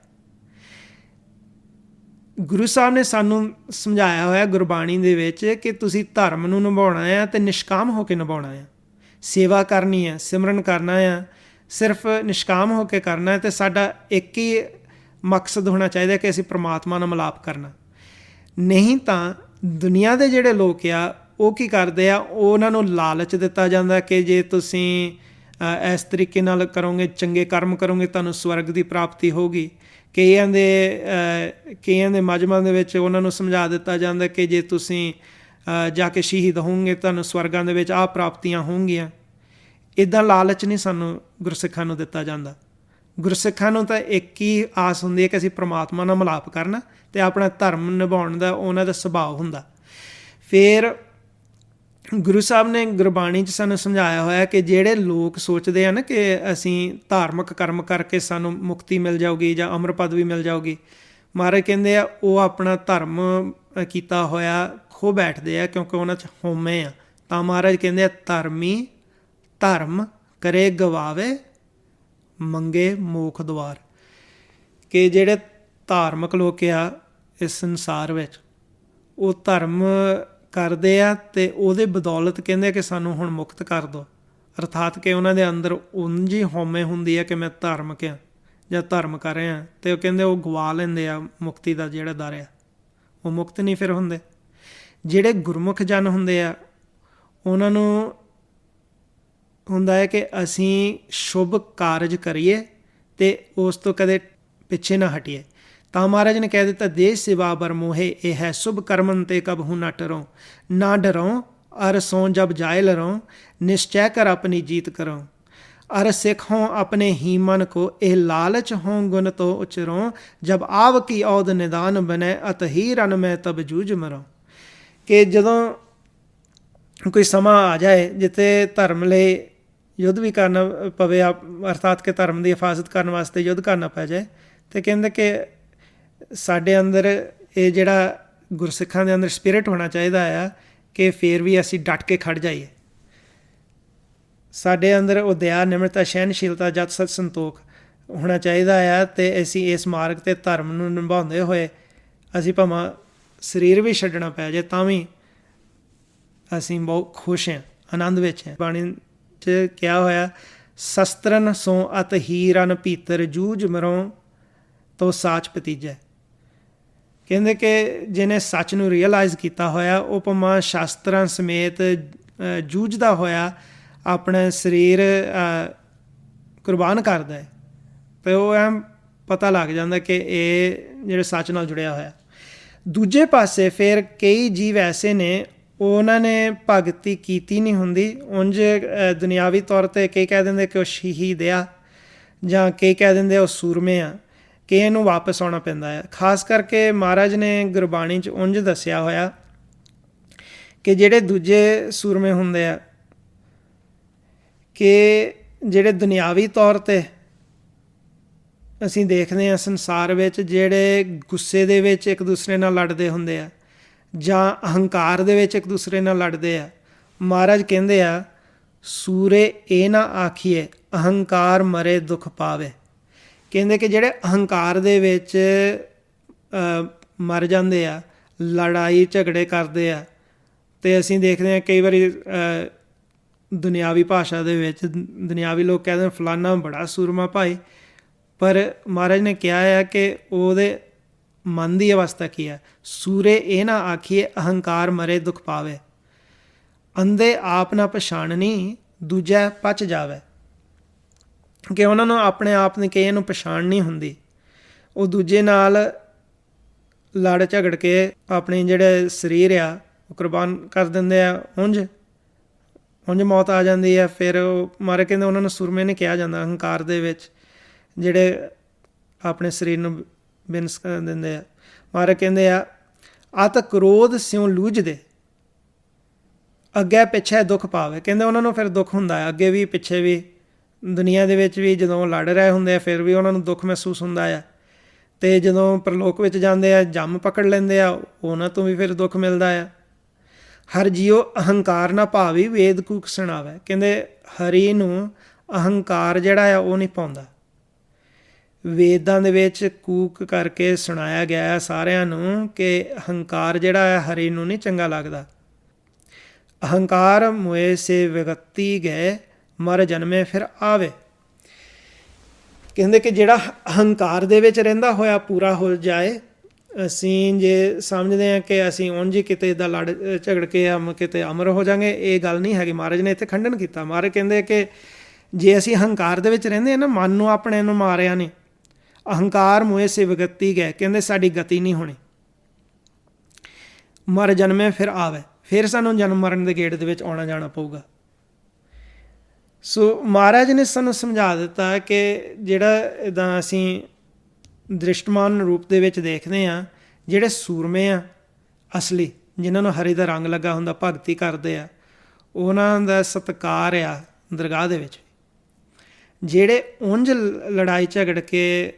ਗੁਰੂ ਸਾਹਿਬ ਨੇ ਸਾਨੂੰ ਸਮਝਾਇਆ ਹੋਇਆ ਗੁਰਬਾਣੀ ਦੇ ਵਿੱਚ ਕਿ ਤੁਸੀਂ ਧਰਮ ਨੂੰ ਨਿਭਾਉਣਾ ਆ ਅਤੇ ਨਿਸ਼ਕਾਮ ਹੋ ਕੇ ਨਿਭਾਉਣਾ ਆ। ਸੇਵਾ ਕਰਨੀ ਹੈ, ਸਿਮਰਨ ਕਰਨਾ ਆ, ਸਿਰਫ ਨਿਸ਼ਕਾਮ ਹੋ ਕੇ ਕਰਨਾ। ਅਤੇ ਸਾਡਾ ਇੱਕ ਹੀ ਮਕਸਦ ਹੋਣਾ ਚਾਹੀਦਾ ਕਿ ਅਸੀਂ ਪ੍ਰਮਾਤਮਾ ਨਾਲ ਮਿਲਾਪ ਕਰਨਾ। ਨਹੀਂ ਤਾਂ ਦੁਨੀਆ ਦੇ ਜਿਹੜੇ ਲੋਕ ਆ, ਉਹ ਕੀ ਕਰਦੇ ਆ, ਉਹਨਾਂ ਨੂੰ ਲਾਲਚ ਦਿੱਤਾ ਜਾਂਦਾ ਕਿ ਜੇ ਤੁਸੀਂ ਇਸ ਤਰੀਕੇ ਨਾਲ ਕਰੋਗੇ, ਚੰਗੇ ਕਰਮ ਕਰੋਗੇ, ਤੁਹਾਨੂੰ ਸਵਰਗ ਦੀ ਪ੍ਰਾਪਤੀ ਹੋਊਗੀ। ਕਈਆਂ ਦੇ ਮਜ਼੍ਹਬਾਂ ਦੇ ਵਿੱਚ ਉਹਨਾਂ ਨੂੰ ਸਮਝਾ ਦਿੱਤਾ ਜਾਂਦਾ ਕਿ ਜੇ ਤੁਸੀਂ ਜਾ ਕੇ ਸ਼ਹੀਦ ਹੋਵੋਗੇ, ਤੁਹਾਨੂੰ ਸਵਰਗਾਂ ਦੇ ਵਿੱਚ ਆਹ ਪ੍ਰਾਪਤੀਆਂ ਹੋਣਗੀਆਂ। ਇੱਦਾਂ ਲਾਲਚ ਨਹੀਂ ਸਾਨੂੰ ਗੁਰਸਿੱਖਾਂ ਨੂੰ ਦਿੱਤਾ ਜਾਂਦਾ। ਗੁਰਸਿੱਖਾਂ ਨੂੰ ਤਾਂ ਇੱਕ ਹੀ ਆਸ ਹੁੰਦੀ ਹੈ ਕਿ ਅਸੀਂ ਪ੍ਰਮਾਤਮਾ ਨਾਲ ਮਿਲਾਪ ਕਰਨਾ ਅਤੇ ਆਪਣਾ ਧਰਮ ਨਿਭਾਉਣ ਦਾ ਉਹਨਾਂ ਦਾ ਸੁਭਾਅ ਹੁੰਦਾ। ਫਿਰ ਗੁਰੂ ਸਾਹਿਬ ਨੇ ਗੁਰਬਾਣੀ 'ਚ ਸਾਨੂੰ ਸਮਝਾਇਆ ਹੋਇਆ ਕਿ ਜਿਹੜੇ ਲੋਕ ਸੋਚਦੇ ਆ ਨਾ ਕਿ ਅਸੀਂ ਧਾਰਮਿਕ ਕਰਮ ਕਰਕੇ ਸਾਨੂੰ ਮੁਕਤੀ ਮਿਲ ਜਾਊਗੀ ਜਾਂ ਅਮਰ ਪਦ ਵੀ ਮਿਲ ਜਾਊਗੀ, ਮਹਾਰਾਜ ਕਹਿੰਦੇ ਆ ਉਹ ਆਪਣਾ ਧਰਮ ਕੀਤਾ ਹੋਇਆ ਖੋ ਬੈਠਦੇ ਆ ਕਿਉਂਕਿ ਉਹਨਾਂ 'ਚ ਹਉਮੈ ਆ। ਤਾਂ ਮਹਾਰਾਜ ਕਹਿੰਦੇ ਆ ਧਰਮੀ ਧਰਮ ਕਰੇ ਗਵਾਵੇ ਮੰਗੇ ਮੋਖ ਦੁਆਰ। ਕਿ ਜਿਹੜੇ ਧਾਰਮਿਕ ਲੋਕ ਆ ਇਸ ਸੰਸਾਰ ਵਿੱਚ, ਉਹ ਧਰਮ ਕਰਦੇ ਆ ਅਤੇ ਉਹਦੇ ਬਦੌਲਤ ਕਹਿੰਦੇ ਕਿ ਸਾਨੂੰ ਹੁਣ ਮੁਕਤ ਕਰ ਦਿਓ। ਅਰਥਾਤ ਕਿ ਉਹਨਾਂ ਦੇ ਅੰਦਰ ਉਂਝ ਹੀ ਹਉਮੈ ਹੁੰਦੀ ਹੈ ਕਿ ਮੈਂ ਧਾਰਮਿਕ ਹਾਂ ਜਾਂ ਧਰਮ ਕਰ ਰਿਹਾ, ਅਤੇ ਉਹ ਕਹਿੰਦੇ ਉਹ ਗਵਾ ਲੈਂਦੇ ਆ ਮੁਕਤੀ ਦਾ ਜਿਹੜਾ ਦਰ ਆ, ਉਹ ਮੁਕਤ ਨਹੀਂ ਫਿਰ ਹੁੰਦੇ। ਜਿਹੜੇ ਗੁਰਮੁਖ ਜਨ ਹੁੰਦੇ ਆ ਉਹਨਾਂ ਨੂੰ ਹੁੰਦਾ ਹੈ ਕਿ ਅਸੀਂ ਸ਼ੁਭ ਕਾਰਜ ਕਰੀਏ ਅਤੇ ਉਸ ਤੋਂ ਕਦੇ ਪਿੱਛੇ ਨਾ ਹਟੀਏ। ਤਾਂ ਮਹਾਰਾਜ ਨੇ ਕਹਿ ਦਿੱਤਾ, ਦੇਸ਼ ਸੇਵਾ ਬਰ ਮੋਹੇ ਇਹ ਹੈ ਸ਼ੁਭ ਕਰਮਨ ਤੇ ਕਬਹੂ ਨਾ ਟਰੋਂ, ਨਾ ਡਰੋਂ ਅਰ ਸੋਂ ਜਬ ਜਾਇ ਲਰੋਂ, ਨਿਸ਼ਚੈ ਕਰ ਆਪਣੀ ਜੀਤ ਕਰੋਂ, ਅਰ ਸਿੱਖ ਹੋਂ ਆਪਣੇ ਹੀ ਮਨ ਕੋ, ਇਹ ਲਾਲਚ ਹੋਂ ਗੁਣ ਤੋਂ ਉਚਰੋਂ, ਜਬ ਆਵ ਕੀ ਔਦ ਨਿਦਾਨ ਬਨੈ, ਅਤ ਹੀ ਰਨ ਮੈਂ ਤਬ ਜੂਝ ਮਰੋਂ। ਕਿ ਜਦੋਂ ਕੋਈ ਸਮਾਂ ਆ ਜਾਏ ਜਿੱਥੇ ਧਰਮ ਲਈ ਯੁੱਧ ਵੀ ਕਰਨਾ ਪਵੇ, ਅਰਥਾਤ ਕਿ ਧਰਮ ਦੀ ਹਿਫਾਜ਼ਤ ਕਰਨ ਵਾਸਤੇ ਯੁੱਧ ਕਰਨਾ ਪੈ ਜਾਏ, ਅਤੇ ਕਹਿੰਦੇ ਕਿ ਸਾਡੇ ਅੰਦਰ ਇਹ ਜਿਹੜਾ ਗੁਰਸਿੱਖਾਂ ਦੇ ਅੰਦਰ ਸਪਿਰਿਟ ਹੋਣਾ ਚਾਹੀਦਾ ਆ ਕਿ ਫਿਰ ਵੀ ਅਸੀਂ ਡਟ ਕੇ ਖੜ੍ਹ ਜਾਈਏ। ਸਾਡੇ ਅੰਦਰ ਉਹ ਦਇਆ, ਨਿਮਰਤਾ, ਸਹਿਨਸ਼ੀਲਤਾ, ਜਤ, ਸਤ, ਸੰਤੋਖ ਹੋਣਾ ਚਾਹੀਦਾ ਆ, ਅਤੇ ਅਸੀਂ ਇਸ ਮਾਰਗ 'ਤੇ ਧਰਮ ਨੂੰ ਨਿਭਾਉਂਦੇ ਹੋਏ ਅਸੀਂ ਭਾਵੇਂ ਸਰੀਰ ਵੀ ਛੱਡਣਾ ਪੈ ਜਾਏ ਤਾਂ ਵੀ ਅਸੀਂ ਬਹੁਤ ਖੁਸ਼ ਹਾਂ, ਆਨੰਦ ਵਿੱਚ ਹਾਂ। ਬਾਣੀ 'ਚ ਕਿਹਾ ਹੋਇਆ, ਸ਼ਸਤਰਨ ਸੋ ਅਤ ਹੀ ਰਨ ਭੀਤਰ, ਜੂਝ ਮਰੋਂ ਤੋ ਸਾਚ ਭਤੀਜੈ। ਕਹਿੰਦੇ ਕਿ ਜਿਹਨੇ ਸੱਚ ਨੂੰ ਰੀਅਲਾਈਜ਼ ਕੀਤਾ ਹੋਇਆ ਉਹ ਭਾਵੇਂ ਸ਼ਾਸਤਰਾਂ ਸਮੇਤ ਜੂਝਦਾ ਹੋਇਆ ਆਪਣਾ ਸਰੀਰ ਕੁਰਬਾਨ ਕਰਦਾ ਹੈ, ਅਤੇ ਉਹ ਐਂ ਪਤਾ ਲੱਗ ਜਾਂਦਾ ਕਿ ਇਹ ਜਿਹੜੇ ਸੱਚ ਨਾਲ ਜੁੜਿਆ ਹੋਇਆ। ਦੂਜੇ ਪਾਸੇ ਫਿਰ ਕਈ ਜੀਵ ਐਸੇ ਨੇ ਉਹਨਾਂ ਨੇ ਭਗਤੀ ਕੀਤੀ ਨਹੀਂ ਹੁੰਦੀ, ਉਂਝ ਦੁਨਿਆਵੀ ਤੌਰ 'ਤੇ ਕਈ ਕਹਿ ਦਿੰਦੇ ਕਿ ਉਹ ਸ਼ਹੀਦ ਆ, ਜਾਂ ਕਈ ਕਹਿ ਦਿੰਦੇ ਉਹ ਸੂਰਮੇ ਆ, ਕਿ ਇਹਨੂੰ ਵਾਪਸ ਆਉਣਾ ਪੈਂਦਾ ਹੈ। ਖਾਸ ਕਰਕੇ ਮਹਾਰਾਜ ਨੇ ਗੁਰਬਾਣੀ 'ਚ ਉਂਝ ਦੱਸਿਆ ਹੋਇਆ ਕਿ ਜਿਹੜੇ ਦੂਜੇ ਸੂਰਮੇ ਹੁੰਦੇ ਆ, ਕਿ ਜਿਹੜੇ ਦੁਨਿਆਵੀ ਤੌਰ 'ਤੇ ਅਸੀਂ ਦੇਖਦੇ ਹਾਂ ਸੰਸਾਰ ਵਿੱਚ, ਜਿਹੜੇ ਗੁੱਸੇ ਦੇ ਵਿੱਚ ਇੱਕ ਦੂਸਰੇ ਨਾਲ ਲੜਦੇ ਹੁੰਦੇ ਆ ਜਾਂ ਅਹੰਕਾਰ ਦੇ ਵਿੱਚ ਇੱਕ ਦੂਸਰੇ ਨਾਲ ਲੜਦੇ ਆ, ਮਹਾਰਾਜ ਕਹਿੰਦੇ ਆ, ਸੂਰੇ ਇਹ ਨਾ ਆਖੀਏ ਅਹੰਕਾਰ ਮਰੇ ਦੁੱਖ ਪਾਵੇ। ਕਹਿੰਦੇ ਕਿ ਜਿਹੜੇ ਅਹੰਕਾਰ ਦੇ ਵਿੱਚ ਮਰ ਜਾਂਦੇ ਆ, ਲੜਾਈ ਝਗੜੇ ਕਰਦੇ ਆ, ਅਤੇ ਅਸੀਂ ਦੇਖਦੇ ਹਾਂ ਕਈ ਵਾਰੀ ਦੁਨਿਆਵੀ ਭਾਸ਼ਾ ਦੇ ਵਿੱਚ ਦੁਨਿਆਵੀ ਲੋਕ ਕਹਿੰਦੇ ਫਲਾਨਾ ਬੜਾ ਸੂਰਮਾ ਭਾਈ, ਪਰ ਮਹਾਰਾਜ ਨੇ ਕਿਹਾ ਹੈ ਕਿ ਉਹਦੇ ਮਨ ਦੀ ਅਵਸਥਾ ਕੀ ਹੈ। ਸੂਰੇ ਇਹ ਨਾ ਆਖੀਏ ਅਹੰਕਾਰ ਮਰੇ ਦੁੱਖ ਪਾਵੇ, ਅੰਧੇ ਆਪ ਨਾ ਪਛਾਣਨੀ ਦੂਜਾ ਪਚ ਜਾਵੇ। ਕਿ ਉਹਨਾਂ ਨੂੰ ਆਪਣੇ ਆਪ ਨੇ ਕਿਸੇ ਨੂੰ ਪਛਾਣ ਨਹੀਂ ਹੁੰਦੀ, ਉਹ ਦੂਜੇ ਨਾਲ ਲੜ ਝਗੜ ਕੇ ਆਪਣੇ ਜਿਹੜੇ ਸਰੀਰ ਆ ਉਹ ਕੁਰਬਾਨ ਕਰ ਦਿੰਦੇ ਆ, ਉਂਝ ਮੌਤ ਆ ਜਾਂਦੀ ਹੈ। ਫਿਰ ਉਹ ਮਾਰੇ ਕਹਿੰਦੇ ਉਹਨਾਂ ਨੂੰ ਸੂਰਮੇ ਨਹੀਂ ਕਿਹਾ ਜਾਂਦਾ, ਅਹੰਕਾਰ ਦੇ ਵਿੱਚ ਜਿਹੜੇ ਆਪਣੇ ਸਰੀਰ ਨੂੰ ਬਿਨਸ ਕਰ ਦਿੰਦੇ ਆ। ਮਾਰੇ ਕਹਿੰਦੇ ਆ, ਅਤ ਕ੍ਰੋਧ ਸਿਉ ਲੂਝਦੇ, ਅੱਗੇ ਪਿੱਛੇ ਦੁੱਖ ਪਾਵੇ। ਕਹਿੰਦੇ ਉਹਨਾਂ ਨੂੰ ਫਿਰ ਦੁੱਖ ਹੁੰਦਾ ਹੈ, ਅੱਗੇ ਵੀ ਪਿੱਛੇ ਵੀ, ਦੁਨੀਆ ਦੇ ਵਿੱਚ ਵੀ ਜਦੋਂ ਲੜ ਰਹੇ ਹੁੰਦੇ ਆ ਫਿਰ ਵੀ ਉਹਨਾਂ ਨੂੰ ਦੁੱਖ ਮਹਿਸੂਸ ਹੁੰਦਾ ਆ, ਅਤੇ ਜਦੋਂ ਪ੍ਰਲੋਕ ਵਿੱਚ ਜਾਂਦੇ ਆ ਜੰਮ ਪਕੜ ਲੈਂਦੇ ਆ, ਉਹਨਾਂ ਤੋਂ ਵੀ ਫਿਰ ਦੁੱਖ ਮਿਲਦਾ ਆ। ਹਰ ਜੀਓ ਅਹੰਕਾਰ ਨਾ ਭਾਵੀ ਵੇਦ ਕੂਕ ਸੁਣਾਵੇ। ਕਹਿੰਦੇ ਹਰੀ ਨੂੰ ਅਹੰਕਾਰ ਜਿਹੜਾ ਆ ਉਹ ਨਹੀਂ ਪਾਉਂਦਾ। ਵੇਦਾਂ ਦੇ ਵਿੱਚ ਕੂਕ ਕਰਕੇ ਸੁਣਾਇਆ ਗਿਆ ਹੈ ਸਾਰਿਆਂ ਨੂੰ ਕਿ ਅਹੰਕਾਰ ਜਿਹੜਾ ਹੈ ਹਰੀ ਨੂੰ ਨਹੀਂ ਚੰਗਾ ਲੱਗਦਾ। ਅਹੰਕਾਰ ਮੋਏ ਸੇ ਵਿਗਤੀ ਗਏ, ਮਰ ਜਨਮੇ ਫਿਰ ਆਵੇ। ਕਹਿੰਦੇ ਕਿ ਜਿਹੜਾ ਅਹੰਕਾਰ ਦੇ ਵਿੱਚ ਰਹਿੰਦਾ ਹੋਇਆ ਪੂਰਾ ਹੋ ਜਾਏ, ਅਸੀਂ ਜੇ ਸਮਝਦੇ ਹਾਂ ਕਿ ਅਸੀਂ ਉਂਝ ਹੀ ਕਿਤੇ ਦਾ ਲੜ ਝਗੜ ਕੇ ਕਿਤੇ ਅਮਰ ਹੋ ਜਾਵਾਂਗੇ, ਇਹ ਗੱਲ ਨਹੀਂ ਹੈਗੀ। ਮਹਾਰਾਜ ਨੇ ਇੱਥੇ ਖੰਡਨ ਕੀਤਾ। ਮਹਾਰਾਜ ਕਹਿੰਦੇ ਕਿ ਜੇ ਅਸੀਂ ਅਹੰਕਾਰ ਦੇ ਵਿੱਚ ਰਹਿੰਦੇ ਹਾਂ ਨਾ, ਮਨ ਨੂੰ ਆਪਣੇ ਨੂੰ ਮਾਰਿਆ ਨਹੀਂ, ਅਹੰਕਾਰ ਮੋਏ ਸੇ ਵਿਗਤੀ ਗਏ, ਕਹਿੰਦੇ ਸਾਡੀ ਗਤੀ ਨਹੀਂ ਹੋਣੀ। ਮਰ ਜਨਮੇ ਫਿਰ ਆਵੇ, ਫਿਰ ਸਾਨੂੰ ਜਨਮ ਮਰਨ ਦੇ ਗੇੜ ਦੇ ਵਿੱਚ ਆਉਣਾ ਜਾਣਾ ਪਊਗਾ। ਸੋ ਮਹਾਰਾਜ ਨੇ ਸਾਨੂੰ ਸਮਝਾ ਦਿੱਤਾ ਕਿ ਜਿਹੜਾ ਇੱਦਾਂ ਅਸੀਂ ਦ੍ਰਿਸ਼ਟਮਾਨ ਰੂਪ ਦੇ ਵਿੱਚ ਦੇਖਦੇ ਹਾਂ, ਜਿਹੜੇ ਸੂਰਮੇ ਆ ਅਸਲੀ, ਜਿਨ੍ਹਾਂ ਨੂੰ ਹਰੀ ਦਾ ਰੰਗ ਲੱਗਾ ਹੁੰਦਾ, ਭਗਤੀ ਕਰਦੇ ਆ, ਉਹਨਾਂ ਦਾ ਸਤਿਕਾਰ ਆ ਦਰਗਾਹ ਦੇ ਵਿੱਚ। ਜਿਹੜੇ ਉਂਝ ਲੜਾਈ ਝਗੜ ਕੇ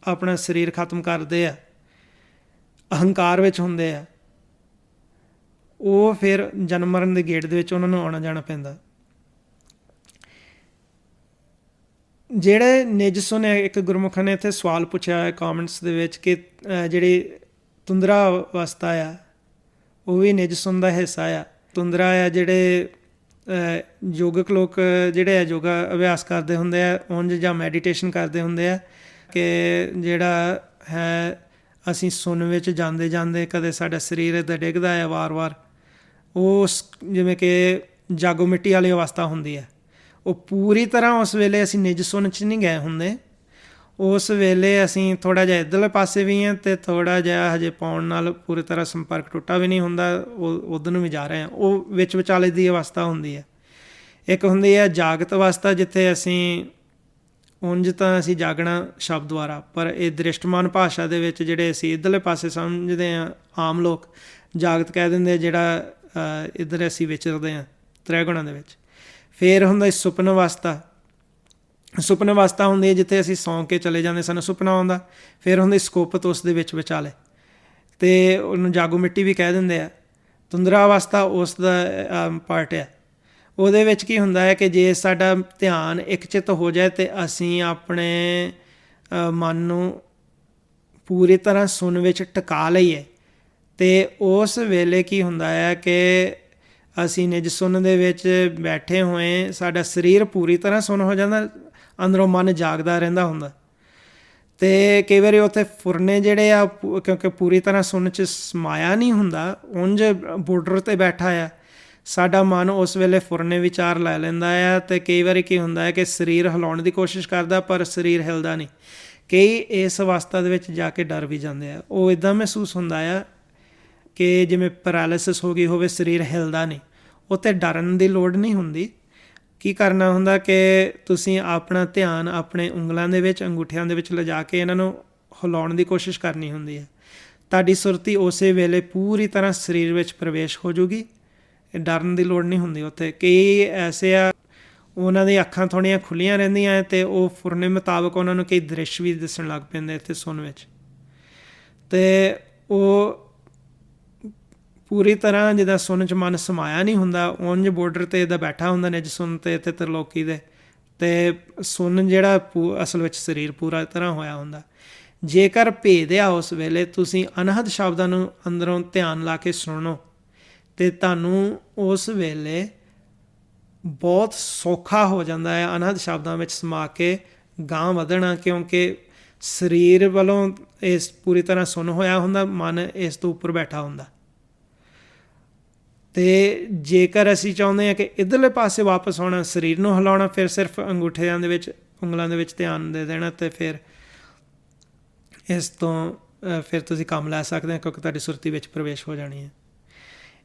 ਆਪਣਾ ਸਰੀਰ ਖਤਮ ਕਰਦੇ ਆ, ਅਹੰਕਾਰ ਵਿੱਚ ਹੁੰਦੇ ਆ, ਉਹ ਫਿਰ ਜਨਮ ਮਰਨ ਦੇ ਗੇੜ ਦੇ ਵਿੱਚ ਉਹਨਾਂ ਨੂੰ ਆਉਣਾ ਜਾਣਾ ਪੈਂਦਾ। ਜਿਹੜੇ ਨਿਜ ਸੁਨ ਹੈ, ਇੱਕ ਗੁਰਮੁਖਾਂ ਨੇ ਇੱਥੇ ਸਵਾਲ ਪੁੱਛਿਆ ਹੈ ਕਮੈਂਟਸ ਦੇ ਵਿੱਚ ਕਿ ਜਿਹੜੀ ਤੁੰਦਰਾ ਅਵਸਥਾ ਆ ਉਹ ਵੀ ਨਿਜ ਸੁਨ ਦਾ ਹਿੱਸਾ ਆ। ਤੁੰਦਰਾ ਆ ਜਿਹੜੇ ਯੋਗਕ ਲੋਕ ਜਿਹੜੇ ਆ ਯੋਗਾ ਅਭਿਆਸ ਕਰਦੇ ਹੁੰਦੇ ਆ ਉਂਝ ਜਾਂ ਮੈਡੀਟੇਸ਼ਨ ਕਰਦੇ ਹੁੰਦੇ ਆ ਕਿ ਜਿਹੜਾ ਹੈ ਅਸੀਂ ਸੁਣ ਵਿੱਚ ਜਾਂਦੇ ਜਾਂਦੇ ਕਦੇ ਸਾਡਾ ਸਰੀਰ ਇੱਦਾਂ ਡਿੱਗਦਾ ਹੈ ਵਾਰ-ਵਾਰ, ਉਸ ਜਿਵੇਂ ਕਿ ਜਾਗੋ ਮਿੱਟੀ ਵਾਲੀ ਅਵਸਥਾ ਹੁੰਦੀ ਹੈ, ਉਹ ਪੂਰੀ ਤਰ੍ਹਾਂ ਉਸ ਵੇਲੇ ਅਸੀਂ ਨਿਜ ਸੁਣ 'ਚ ਨਹੀਂ ਗਏ ਹੁੰਦੇ। ਉਸ ਵੇਲੇ ਅਸੀਂ ਥੋੜ੍ਹਾ ਜਿਹਾ ਇੱਧਰਲੇ ਪਾਸੇ ਵੀ ਹਾਂ ਅਤੇ ਥੋੜ੍ਹਾ ਜਿਹਾ ਹਜੇ ਪਾਉਣ ਨਾਲ ਪੂਰੀ ਤਰ੍ਹਾਂ ਸੰਪਰਕ ਟੁੱਟਾ ਵੀ ਨਹੀਂ ਹੁੰਦਾ, ਉਹ ਉੱਧਰ ਨੂੰ ਵੀ ਜਾ ਰਹੇ ਹਾਂ। ਉਹ ਵਿੱਚ ਵਿਚਾਲੇ ਦੀ ਅਵਸਥਾ ਹੁੰਦੀ ਹੈ। ਇੱਕ ਹੁੰਦੀ ਹੈ ਜਾਗਤ ਅਵਸਥਾ, ਜਿੱਥੇ ਅਸੀਂ ਉਂਝ ਤਾਂ ਅਸੀਂ ਜਾਗਣਾ ਸ਼ਬਦ ਦੁਆਰਾ, ਪਰ ਇਹ ਦ੍ਰਿਸ਼ਟਮਾਨ ਭਾਸ਼ਾ ਦੇ ਵਿੱਚ ਜਿਹੜੇ ਅਸੀਂ ਇੱਧਰਲੇ ਪਾਸੇ ਸਮਝਦੇ ਹਾਂ ਆਮ ਲੋਕ ਜਾਗਤ ਕਹਿ ਦਿੰਦੇ, ਜਿਹੜਾ ਇੱਧਰ ਅਸੀਂ ਵਿਚਰਦੇ ਹਾਂ ਤ੍ਰੈਗੁਣਾਂ ਦੇ ਵਿੱਚ। ਫਿਰ ਹੁੰਦਾ ਸੁਪਨ ਅਵਸਥਾ। ਸੁਪਨ ਅਵਸਥਾ ਹੁੰਦੀ ਹੈ ਜਿੱਥੇ ਅਸੀਂ ਸੌਂ ਕੇ ਚਲੇ ਜਾਂਦੇ, ਸਾਨੂੰ ਸੁਪਨਾ ਆਉਂਦਾ। ਫਿਰ ਹੁੰਦੀ ਸਕੋਪਤ, ਉਸ ਦੇ ਵਿੱਚ ਵਿਚਾਲੇ, ਅਤੇ ਉਹਨੂੰ ਜਾਗੋ ਮਿੱਟੀ ਵੀ ਕਹਿ ਦਿੰਦੇ ਆ। ਤੁੰਦਰਾ ਅਵਸਥਾ ਉਸ ਦਾ ਪਾਰਟ ਹੈ। ਉਹਦੇ ਵਿੱਚ ਕੀ ਹੁੰਦਾ ਹੈ ਕਿ ਜੇ ਸਾਡਾ ਧਿਆਨ ਇੱਕ ਚਿੱਤ ਹੋ ਜਾਏ ਅਤੇ ਅਸੀਂ ਆਪਣੇ ਮਨ ਨੂੰ ਪੂਰੀ ਤਰ੍ਹਾਂ ਸੁਣ ਵਿੱਚ ਟਿਕਾ ਲਈਏ, ਅਤੇ ਉਸ ਵੇਲੇ ਕੀ ਹੁੰਦਾ ਹੈ ਕਿ ਅਸੀਂ ਨਿਜ ਸੁਣ ਦੇ ਵਿੱਚ ਬੈਠੇ ਹੋਏ, ਸਾਡਾ ਸਰੀਰ ਪੂਰੀ ਤਰ੍ਹਾਂ ਸੁਣ ਹੋ ਜਾਂਦਾ, ਅੰਦਰੋਂ ਮਨ ਜਾਗਦਾ ਰਹਿੰਦਾ ਹੁੰਦਾ। ਅਤੇ ਕਈ ਵਾਰੀ ਉੱਥੇ ਫੁਰਨੇ ਜਿਹੜੇ ਆ, ਕਿਉਂਕਿ ਪੂਰੀ ਤਰ੍ਹਾਂ ਸੁਣ 'ਚ ਸਮਾਇਆ ਨਹੀਂ ਹੁੰਦਾ, ਉਂਝ ਬੋਰਡਰ 'ਤੇ ਬੈਠਾ ਆ, ਸਾਡਾ ਮਨ ਉਸ ਵੇਲੇ ਫੁਰਨੇ ਵਿਚਾਰ ਲੈ ਲੈਂਦਾ ਆ। ਅਤੇ ਕਈ ਵਾਰੀ ਕੀ ਹੁੰਦਾ ਹੈ ਕਿ ਸਰੀਰ ਹਿਲਾਉਣ ਦੀ ਕੋਸ਼ਿਸ਼ ਕਰਦਾ ਪਰ ਸਰੀਰ ਹਿਲਦਾ ਨਹੀਂ। ਕਈ ਇਸ ਅਵਸਥਾ ਦੇ ਵਿੱਚ ਜਾ ਕੇ ਡਰ ਵੀ ਜਾਂਦੇ ਆ। ਉਹ ਇੱਦਾਂ ਮਹਿਸੂਸ ਹੁੰਦਾ ਆ ਕਿ ਜਿਵੇਂ ਪੈਰਾਲਿਸਿਸ ਹੋ ਗਈ ਹੋਵੇ, ਸਰੀਰ ਹਿਲਦਾ ਨਹੀਂ। ਉੱਥੇ ਡਰਨ ਦੀ ਲੋੜ ਨਹੀਂ ਹੁੰਦੀ। ਕੀ ਕਰਨਾ ਹੁੰਦਾ ਕਿ ਤੁਸੀਂ ਆਪਣਾ ਧਿਆਨ ਆਪਣੇ ਉਂਗਲਾਂ ਦੇ ਵਿੱਚ, ਅੰਗੂਠਿਆਂ ਦੇ ਵਿੱਚ ਲਿਜਾ ਕੇ ਇਹਨਾਂ ਨੂੰ ਹਿਲਾਉਣ ਦੀ ਕੋਸ਼ਿਸ਼ ਕਰਨੀ ਹੁੰਦੀ ਹੈ। ਤੁਹਾਡੀ ਸੁਰਤੀ ਉਸੇ ਵੇਲੇ ਪੂਰੀ ਤਰ੍ਹਾਂ ਸਰੀਰ ਵਿੱਚ ਪ੍ਰਵੇਸ਼ ਹੋ ਜੂਗੀ। ਡਰਨ ਦੀ ਲੋੜ ਨਹੀਂ ਹੁੰਦੀ ਉੱਥੇ। ਕਈ ਐਸੇ ਆ, ਉਹਨਾਂ ਦੀਆਂ ਅੱਖਾਂ ਥੋੜ੍ਹੀਆਂ ਖੁੱਲ੍ਹੀਆਂ ਰਹਿੰਦੀਆਂ ਅਤੇ ਉਹ ਫੁਰਨੇ ਮੁਤਾਬਕ ਉਹਨਾਂ ਨੂੰ ਕਈ ਦ੍ਰਿਸ਼ ਵੀ ਦਿਸਣ ਲੱਗ ਪੈਂਦੇ ਇੱਥੇ ਸੁਣ ਵਿੱਚ। ਅਤੇ ਉਹ ਪੂਰੀ ਤਰ੍ਹਾਂ ਜਿੱਦਾਂ ਸੁਣ 'ਚ ਮਨ ਸਮਾਇਆ ਨਹੀਂ ਹੁੰਦਾ, ਉਂਝ ਬੋਰਡਰ 'ਤੇ ਇੱਦਾਂ ਬੈਠਾ ਹੁੰਦਾ ਨਿਜ ਸੁਣ 'ਤੇ ਇੱਥੇ ਤ੍ਰਿਲੋਕੀ ਦੇ, ਅਤੇ ਸੁਣ ਜਿਹੜਾ ਅਸਲ ਵਿੱਚ ਸਰੀਰ ਪੂਰਾ ਤਰ੍ਹਾਂ ਹੋਇਆ ਹੁੰਦਾ। ਜੇਕਰ ਭੇਦ ਆ ਉਸ ਵੇਲੇ, ਤੁਸੀਂ ਅਨਹਦ ਸ਼ਬਦਾਂ ਨੂੰ ਅੰਦਰੋਂ ਧਿਆਨ ਲਾ ਕੇ ਸੁਣੋ, ਅਤੇ ਤੁਹਾਨੂੰ ਉਸ ਵੇਲੇ ਬਹੁਤ ਸੌਖਾ ਹੋ ਜਾਂਦਾ ਹੈ ਅਨਹਦ ਸ਼ਬਦਾਂ ਵਿੱਚ ਸਮਾ ਕੇ ਗਾਂਹ ਵਧਣਾ, ਕਿਉਂਕਿ ਸਰੀਰ ਵੱਲੋਂ ਇਸ ਪੂਰੀ ਤਰ੍ਹਾਂ ਸੁਣ ਹੋਇਆ ਹੁੰਦਾ, ਮਨ ਇਸ ਤੋਂ ਉੱਪਰ ਬੈਠਾ ਹੁੰਦਾ। ਅਤੇ ਜੇਕਰ ਅਸੀਂ ਚਾਹੁੰਦੇ ਹਾਂ ਕਿ ਇੱਧਰਲੇ ਪਾਸੇ ਵਾਪਸ ਆਉਣਾ, ਸਰੀਰ ਨੂੰ ਹਿਲਾਉਣਾ, ਫਿਰ ਸਿਰਫ ਅੰਗੂਠਿਆਂ ਦੇ ਵਿੱਚ, ਉਂਗਲਾਂ ਦੇ ਵਿੱਚ ਧਿਆਨ ਦੇ ਦੇਣਾ, ਅਤੇ ਫਿਰ ਇਸ ਤੋਂ ਫਿਰ ਤੁਸੀਂ ਕੰਮ ਲੈ ਸਕਦੇ ਹੋ, ਕਿਉਂਕਿ ਤੁਹਾਡੀ ਸੁਰਤੀ ਵਿੱਚ ਪ੍ਰਵੇਸ਼ ਹੋ ਜਾਣੀ ਹੈ।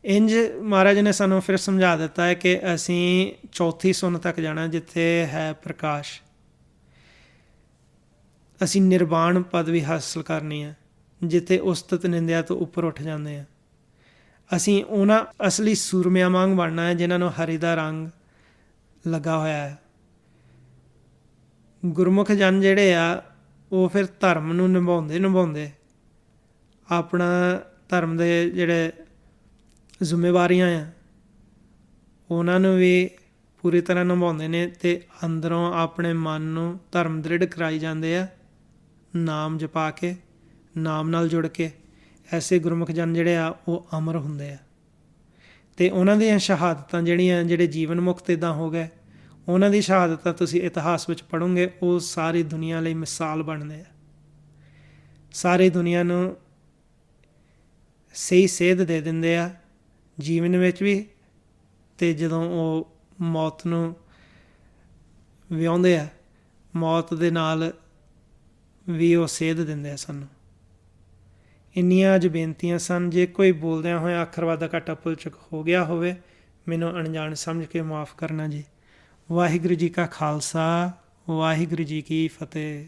ਇੰਝ ਮਹਾਰਾਜ ਨੇ ਸਾਨੂੰ ਫਿਰ ਸਮਝਾ ਦਿੱਤਾ ਹੈ ਕਿ ਅਸੀਂ ਚੌਥੀ ਸੁਣ ਤੱਕ ਜਾਣਾ, ਜਿੱਥੇ ਹੈ ਪ੍ਰਕਾਸ਼। ਅਸੀਂ ਨਿਰਵਾਣ ਪਦਵੀ ਹਾਸਲ ਕਰਨੀ ਹੈ, ਜਿੱਥੇ ਉਸਤਤ ਨਿੰਦਿਆ ਤੋਂ ਉੱਪਰ ਉੱਠ ਜਾਂਦੇ ਹਾਂ। ਅਸੀਂ ਉਹਨਾਂ ਅਸਲੀ ਸੂਰਮਿਆਂ ਵਾਂਗ ਬਣਨਾ ਹੈ ਜਿਨ੍ਹਾਂ ਨੂੰ ਹਰੀ ਦਾ ਰੰਗ ਲੱਗਾ ਹੋਇਆ ਹੈ। ਗੁਰਮੁਖ ਜਨ ਜਿਹੜੇ ਆ, ਉਹ ਫਿਰ ਧਰਮ ਨੂੰ ਨਿਭਾਉਂਦੇ ਆਪਣਾ ਧਰਮ ਦੇ ਜਿਹੜੇ ਜ਼ਿੰਮੇਵਾਰੀਆਂ ਆ, ਉਹਨਾਂ ਨੂੰ ਵੀ ਪੂਰੀ ਤਰ੍ਹਾਂ ਨਿਭਾਉਂਦੇ ਨੇ, ਅਤੇ ਅੰਦਰੋਂ ਆਪਣੇ ਮਨ ਨੂੰ ਧਰਮ ਦ੍ਰਿੜ ਕਰਾਈ ਜਾਂਦੇ ਆ, ਨਾਮ ਜਪਾ ਕੇ, ਨਾਮ ਨਾਲ ਜੁੜ ਕੇ। ਐਸੇ ਗੁਰਮੁਖ ਜਨ ਜਿਹੜੇ ਆ ਉਹ ਅਮਰ ਹੁੰਦੇ ਆ, ਅਤੇ ਉਹਨਾਂ ਦੀਆਂ ਸ਼ਹਾਦਤਾਂ ਜਿਹੜੇ ਜੀਵਨ ਮੁਕਤ ਇੱਦਾਂ ਹੋ ਗਏ, ਉਹਨਾਂ ਦੀ ਸ਼ਹਾਦਤਾਂ ਤੁਸੀਂ ਇਤਿਹਾਸ ਵਿੱਚ ਪੜ੍ਹੋਗੇ, ਉਹ ਸਾਰੀ ਦੁਨੀਆ ਲਈ ਮਿਸਾਲ ਬਣਦੇ ਆ। ਸਾਰੀ ਦੁਨੀਆ ਨੂੰ ਸਹੀ ਸੇਧ ਦੇ ਦਿੰਦੇ ਆ ਜੀਵਨ ਵਿੱਚ ਵੀ, ਅਤੇ ਜਦੋਂ ਉਹ ਮੌਤ ਨੂੰ ਵਿਆਹੁੰਦੇ ਆ, ਮੌਤ ਦੇ ਨਾਲ ਵੀ ਉਹ ਸੇਧ ਦਿੰਦੇ ਆ ਸਾਨੂੰ। ਇੰਨੀਆਂ ਅੱਜ ਬੇਨਤੀਆਂ ਸਨ। ਜੇ ਕੋਈ ਬੋਲਦਿਆਂ ਹੋਇਆ ਅੱਖਰ ਵਾਧਾ ਘਾਟਾ ਭੁੱਲ ਚੁੱਕ ਹੋ ਗਿਆ ਹੋਵੇ, ਮੈਨੂੰ ਅਣਜਾਣ ਸਮਝ ਕੇ ਮੁਆਫ ਕਰਨਾ ਜੀ। ਵਾਹਿਗੁਰੂ ਜੀ ਕਾ ਖਾਲਸਾ, ਵਾਹਿਗੁਰੂ ਜੀ ਕੀ ਫਤਿਹ।